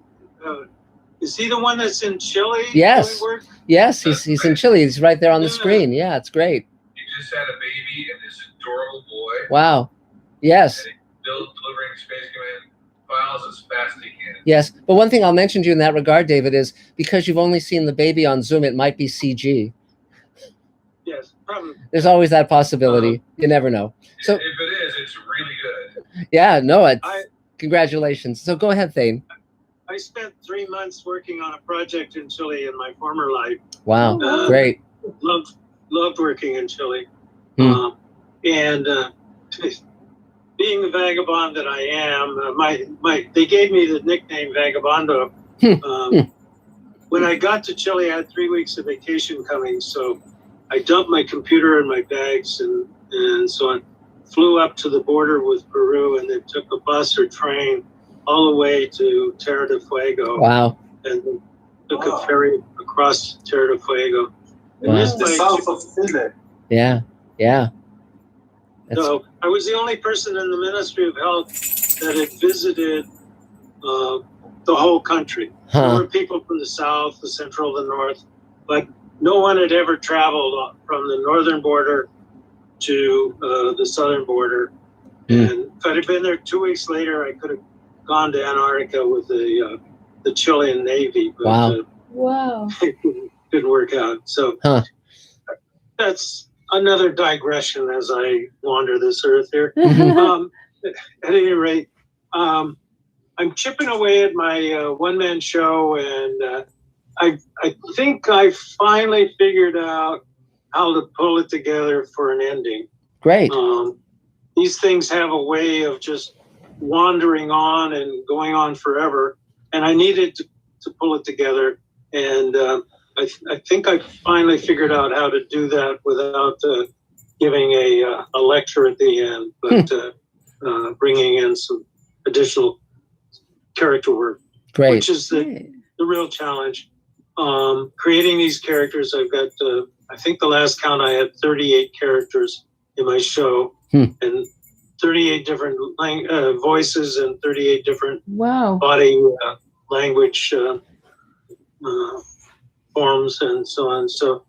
Is he the one that's in Chile? Yes. Yes, he's in Chile. He's right there on the screen. Yeah, it's great. He just had a baby and this adorable boy. Wow. Yes. And he's still delivering Space Command files as fast as he can. Yes. But one thing I'll mention to you in that regard, David, is because you've only seen the baby on Zoom, it might be CG. Yes, probably. There's always that possibility. You never know. So if it is, it's really good. Yeah, no, congratulations. So go ahead, Thane. I spent 3 months working on a project in Chile in my former life. Wow, great. Loved working in Chile. Hmm. And being the vagabond that I am, they gave me the nickname Vagabondo. When I got to Chile, I had 3 weeks of vacation coming, so I dumped my computer and my bags, and so I flew up to the border with Peru, and then took a bus or train all the way to Terra del Fuego. Wow. And then took a ferry across Terra del Fuego. And this The way, south of Chile. Yeah, yeah. so I was the only person in the Ministry of Health that had visited the whole country. There were people from the south, the central, the north, but no one had ever traveled from the northern border to the southern border. And if I'd have been there 2 weeks later, I could have gone to Antarctica with the Chilean Navy. But, wow. It didn't work out. So that's another digression as I wander this earth here. At any rate, I'm chipping away at my one-man show, and I think I finally figured out how to pull it together for an ending. Great. These things have a way of just wandering on and going on forever, and I needed to pull it together. And I think I finally figured out how to do that without giving a lecture at the end, but bringing in some additional character work, which is the real challenge. Creating these characters, I've got, I think the last count I had 38 characters in my show, and 38 different voices and 38 different body language forms and so on. So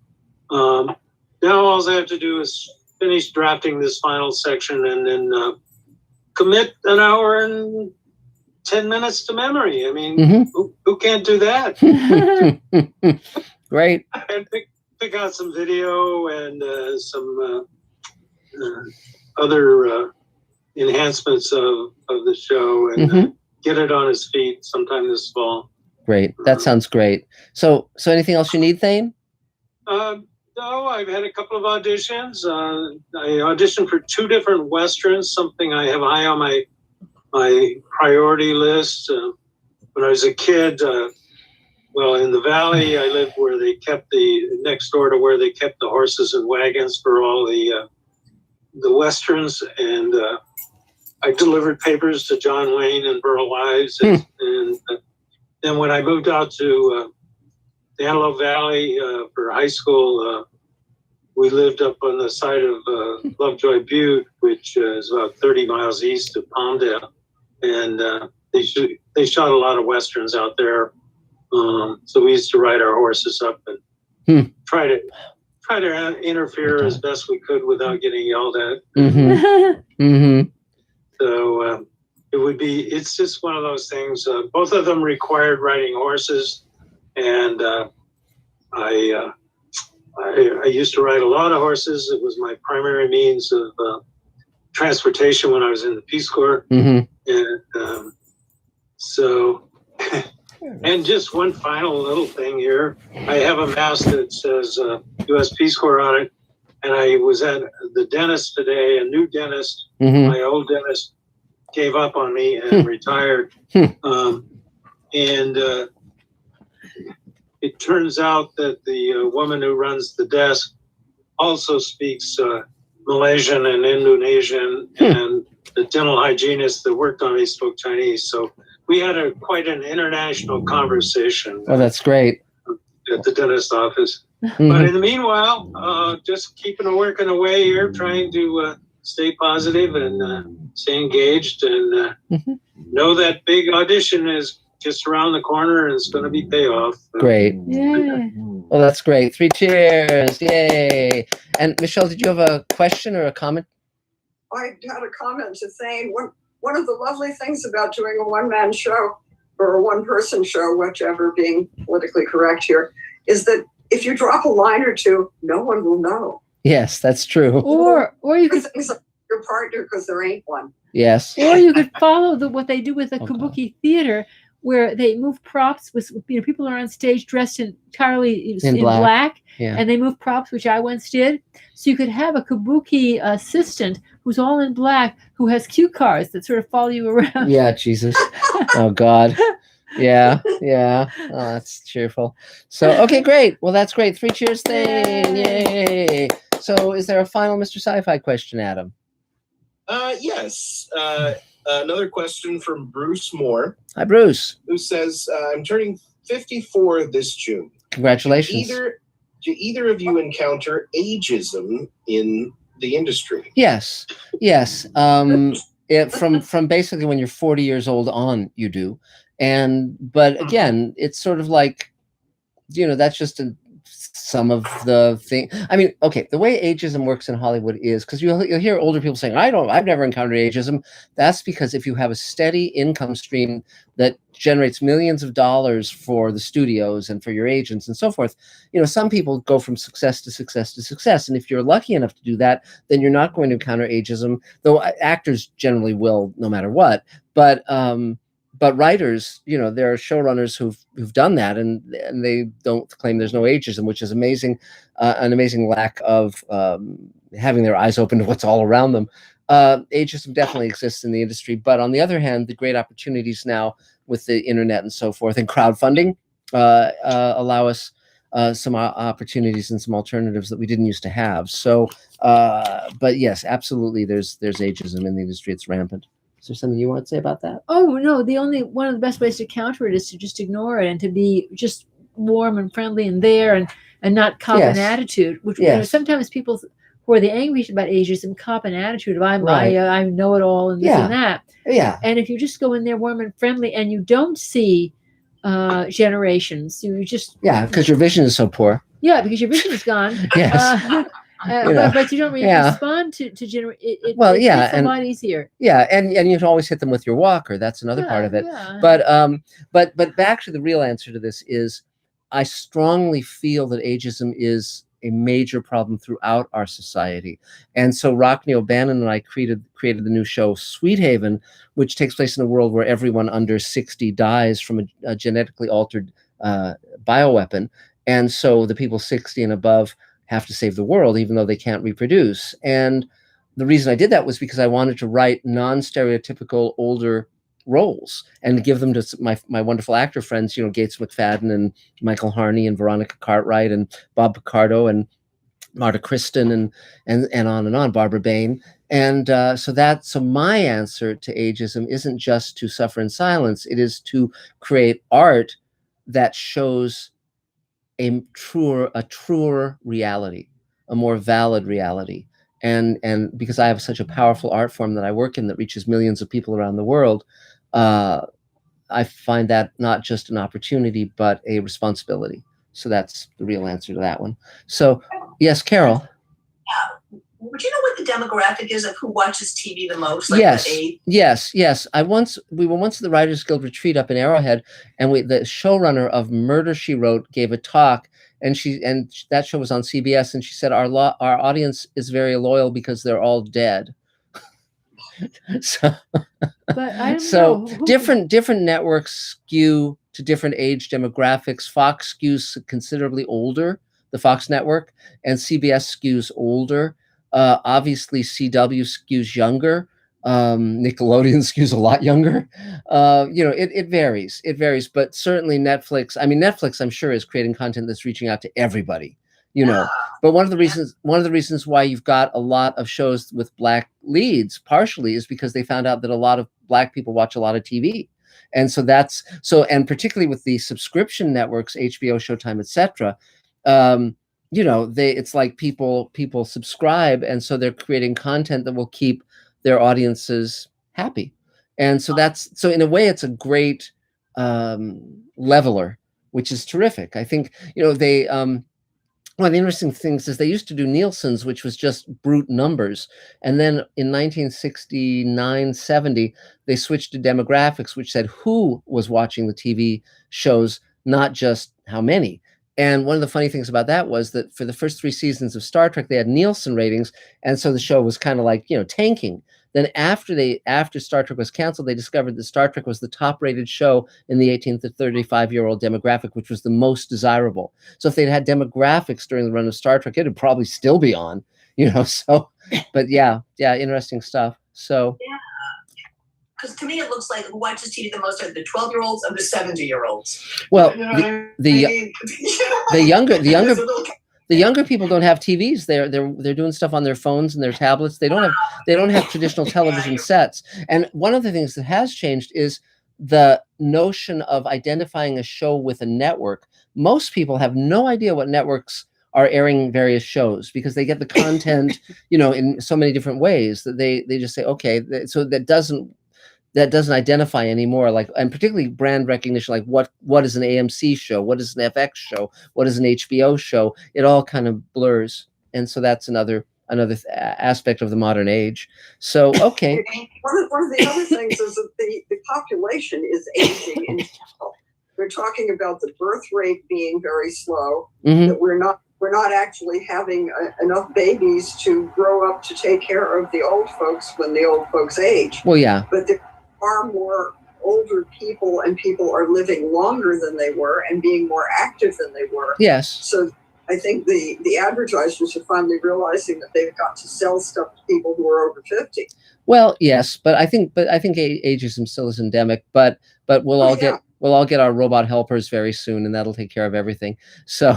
now all I have to do is finish drafting this final section and then commit an hour and 10 minutes to memory. I mean, who can't do that? Great. And pick out some video and some other enhancements of the show and get it on its feet sometime this fall. Great. That sounds great. So anything else you need, Thane? No, I've had a couple of auditions. I auditioned for 2 different Westerns, something I have high on my priority list. When I was a kid, well, in the Valley, I lived where they kept next door to where they kept the horses and wagons for all the Westerns. And I delivered papers to John Wayne and Burl Ives. And then when I moved out to the Antelope Valley for high school, we lived up on the side of Lovejoy Butte, which is about 30 miles east of Palmdale. And they shot a lot of Westerns out there. So we used to ride our horses up and try to interfere as best we could without getting yelled at. So it's just one of those things. Both of them required riding horses, and I used to ride a lot of horses. It was my primary means of transportation when I was in the Peace Corps. And so, and just one final little thing here. I have a mask that says U.S. Peace Corps on it, and I was at the dentist today, a new dentist. My old dentist gave up on me and retired. It turns out that the woman who runs the desk also speaks Malaysian and Indonesian, and the dental hygienist that worked on me spoke Chinese. So we had quite an international conversation. Oh, that's great. At the dentist office. But in the meanwhile, just keeping working away here, trying to stay positive and stay engaged, and know that big audition is just around the corner and it's going to be payoff. Great. Yeah. Well, that's great. 3 cheers. Yay. And Michelle, did you have a question or a comment? I had a comment to say one of the lovely things about doing a one-man show or a one-person show, whichever being politically correct here, is that if you drop a line or two, no one will know. Yes, that's true. Or you could your partner because there ain't one. Yes. Or you could follow what they do with the Kabuki theater, where they move props with people are on stage dressed entirely in black, and they move props, which I once did. So you could have a Kabuki assistant who's all in black, who has cue cards that sort of follow you around. Yeah, Jesus. Oh God. Yeah. Oh, that's cheerful. So okay, great. Well, that's great. 3 cheers thing. Yay. So is there a final Mr. Sci-Fi question, Adam? Yes. Another question from Bruce Moore. Hi, Bruce. Who says, I'm turning 54 this June. Congratulations. Do either of you encounter ageism in the industry? Yes. From basically when you're 40 years old on, you do. But again, it's sort of like, that's just some of the thing. I mean, okay, the way ageism works in Hollywood is because you'll hear older people saying, I've never encountered ageism. That's because if you have a steady income stream that generates millions of dollars for the studios and for your agents and so forth, some people go from success to success to success. And if you're lucky enough to do that, then you're not going to encounter ageism, though actors generally will no matter what. But writers, there are showrunners who've done that, and they don't claim there's no ageism, which is amazing, an amazing lack of having their eyes open to what's all around them. ageism definitely exists in the industry. But on the other hand, the great opportunities now with the internet and so forth and crowdfunding allow us some opportunities and some alternatives that we didn't used to have. So, but yes, absolutely, there's ageism in the industry. It's rampant. Is there something you want to say about that? Oh no, one of the best ways to counter it is to just ignore it and to be just warm and friendly and there and not cop an attitude. Which sometimes people who are the angriest about ageism cop an attitude of I know it all and this and that. Yeah. And if you just go in there warm and friendly and you don't see generations, you just because your vision is so poor. Yeah, because your vision is gone. Yes. But you don't really respond to generate. It's a lot easier. Yeah, and you can always hit them with your walker. That's another part of it. Yeah. But back to the real answer to this is, I strongly feel that ageism is a major problem throughout our society. And so Rockne O'Bannon and I created the new show Sweet Haven, which takes place in a world where everyone under 60 dies from a genetically altered bioweapon. And so the people 60 and above have to save the world, even though they can't reproduce. And the reason I did that was because I wanted to write non-stereotypical older roles and give them to my wonderful actor friends, Gates McFadden and Michael Harney and Veronica Cartwright and Bob Picardo and Marta Kristen and on, Barbara Bain. And so my answer to ageism isn't just to suffer in silence. It is to create art that shows a truer reality, a more valid reality. And because I have such a powerful art form that I work in that reaches millions of people around the world, I find that not just an opportunity, but a responsibility. So that's the real answer to that one. So yes, Carol. Would you know what the demographic is of who watches TV the most? Yes. We were once at the Writers Guild retreat up in Arrowhead, and the showrunner of Murder, She Wrote gave a talk, and that show was on CBS, and she said our audience is very loyal because they're all dead. So, but I don't know. different networks skew to different age demographics. Fox skews considerably older, the Fox network, and CBS skews older. Obviously, CW skews younger. Nickelodeon skews a lot younger. It varies, but certainly Netflix, I'm sure, is creating content that's reaching out to everybody. But one of the reasons why you've got a lot of shows with Black leads partially is because they found out that a lot of Black people watch a lot of TV. And so and particularly with the subscription networks, HBO, Showtime, etc. It's like people subscribe, and so they're creating content that will keep their audiences happy. And so so in a way, it's a great leveler, which is terrific. I think, one of the interesting things is they used to do Nielsen's, which was just brute numbers. And then in 1969-70, they switched to demographics, which said who was watching the TV shows, not just how many. And one of the funny things about that was that for the first 3 seasons of Star Trek, they had Nielsen ratings. And so the show was kind of like, tanking. Then after Star Trek was canceled, they discovered that Star Trek was the top rated show in the 18 to 35-year-old demographic, which was the most desirable. So if they'd had demographics during the run of Star Trek, it'd probably still be on, but yeah, interesting stuff. So. Yeah. Because to me, it looks like who watches TV the most are the 12-year-olds and the 70-year-olds. Well, the younger people don't have TVs. They're doing stuff on their phones and their tablets. They don't have traditional television sets. And one of the things that has changed is the notion of identifying a show with a network. Most people have no idea what networks are airing various shows because they get the content, in so many different ways that they just say, okay, so that doesn't identify anymore, and particularly brand recognition, like what is an AMC show, what is an FX show, what is an HBO show. It all kind of blurs, and so that's another aspect of the modern age. So okay. One of the other things is that the population is aging in general. We're talking about the birth rate being very slow. Mm-hmm. That we're not actually having enough babies to grow up to take care of the old folks when the old folks age. Well, yeah. But there are more older people, and people are living longer than they were and being more active than they were. Yes. So I think the advertisers are finally realizing that they've got to sell stuff to people who are over 50. Well, yes, but I think ageism still is endemic. But we'll all get our robot helpers very soon, and that'll take care of everything. So,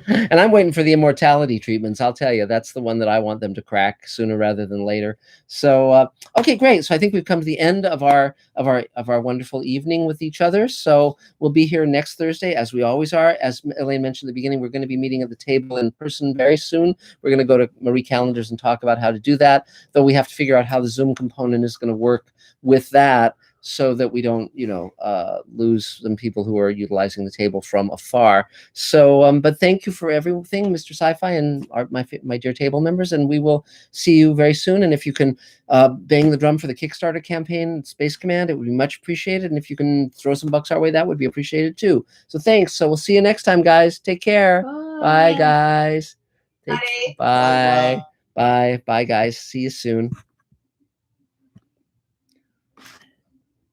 and I'm waiting for the immortality treatments. I'll tell you, that's the one that I want them to crack sooner rather than later. So, okay, great. So I think we've come to the end of our wonderful evening with each other. So we'll be here next Thursday, as we always are. As Elaine mentioned at the beginning, we're going to be meeting at the table in person very soon. We're going to go to Marie Callender's and talk about how to do that, though we have to figure out how the Zoom component is going to work with that, so that we don't, lose some people who are utilizing the table from afar. So, but thank you for everything, Mr. Sci-Fi and my dear table members, and we will see you very soon. And if you can bang the drum for the Kickstarter campaign, Space Command, it would be much appreciated. And if you can throw some bucks our way, that would be appreciated too. So thanks. So we'll see you next time, guys. Take care. Bye guys. Bye. Bye, guys. See you soon.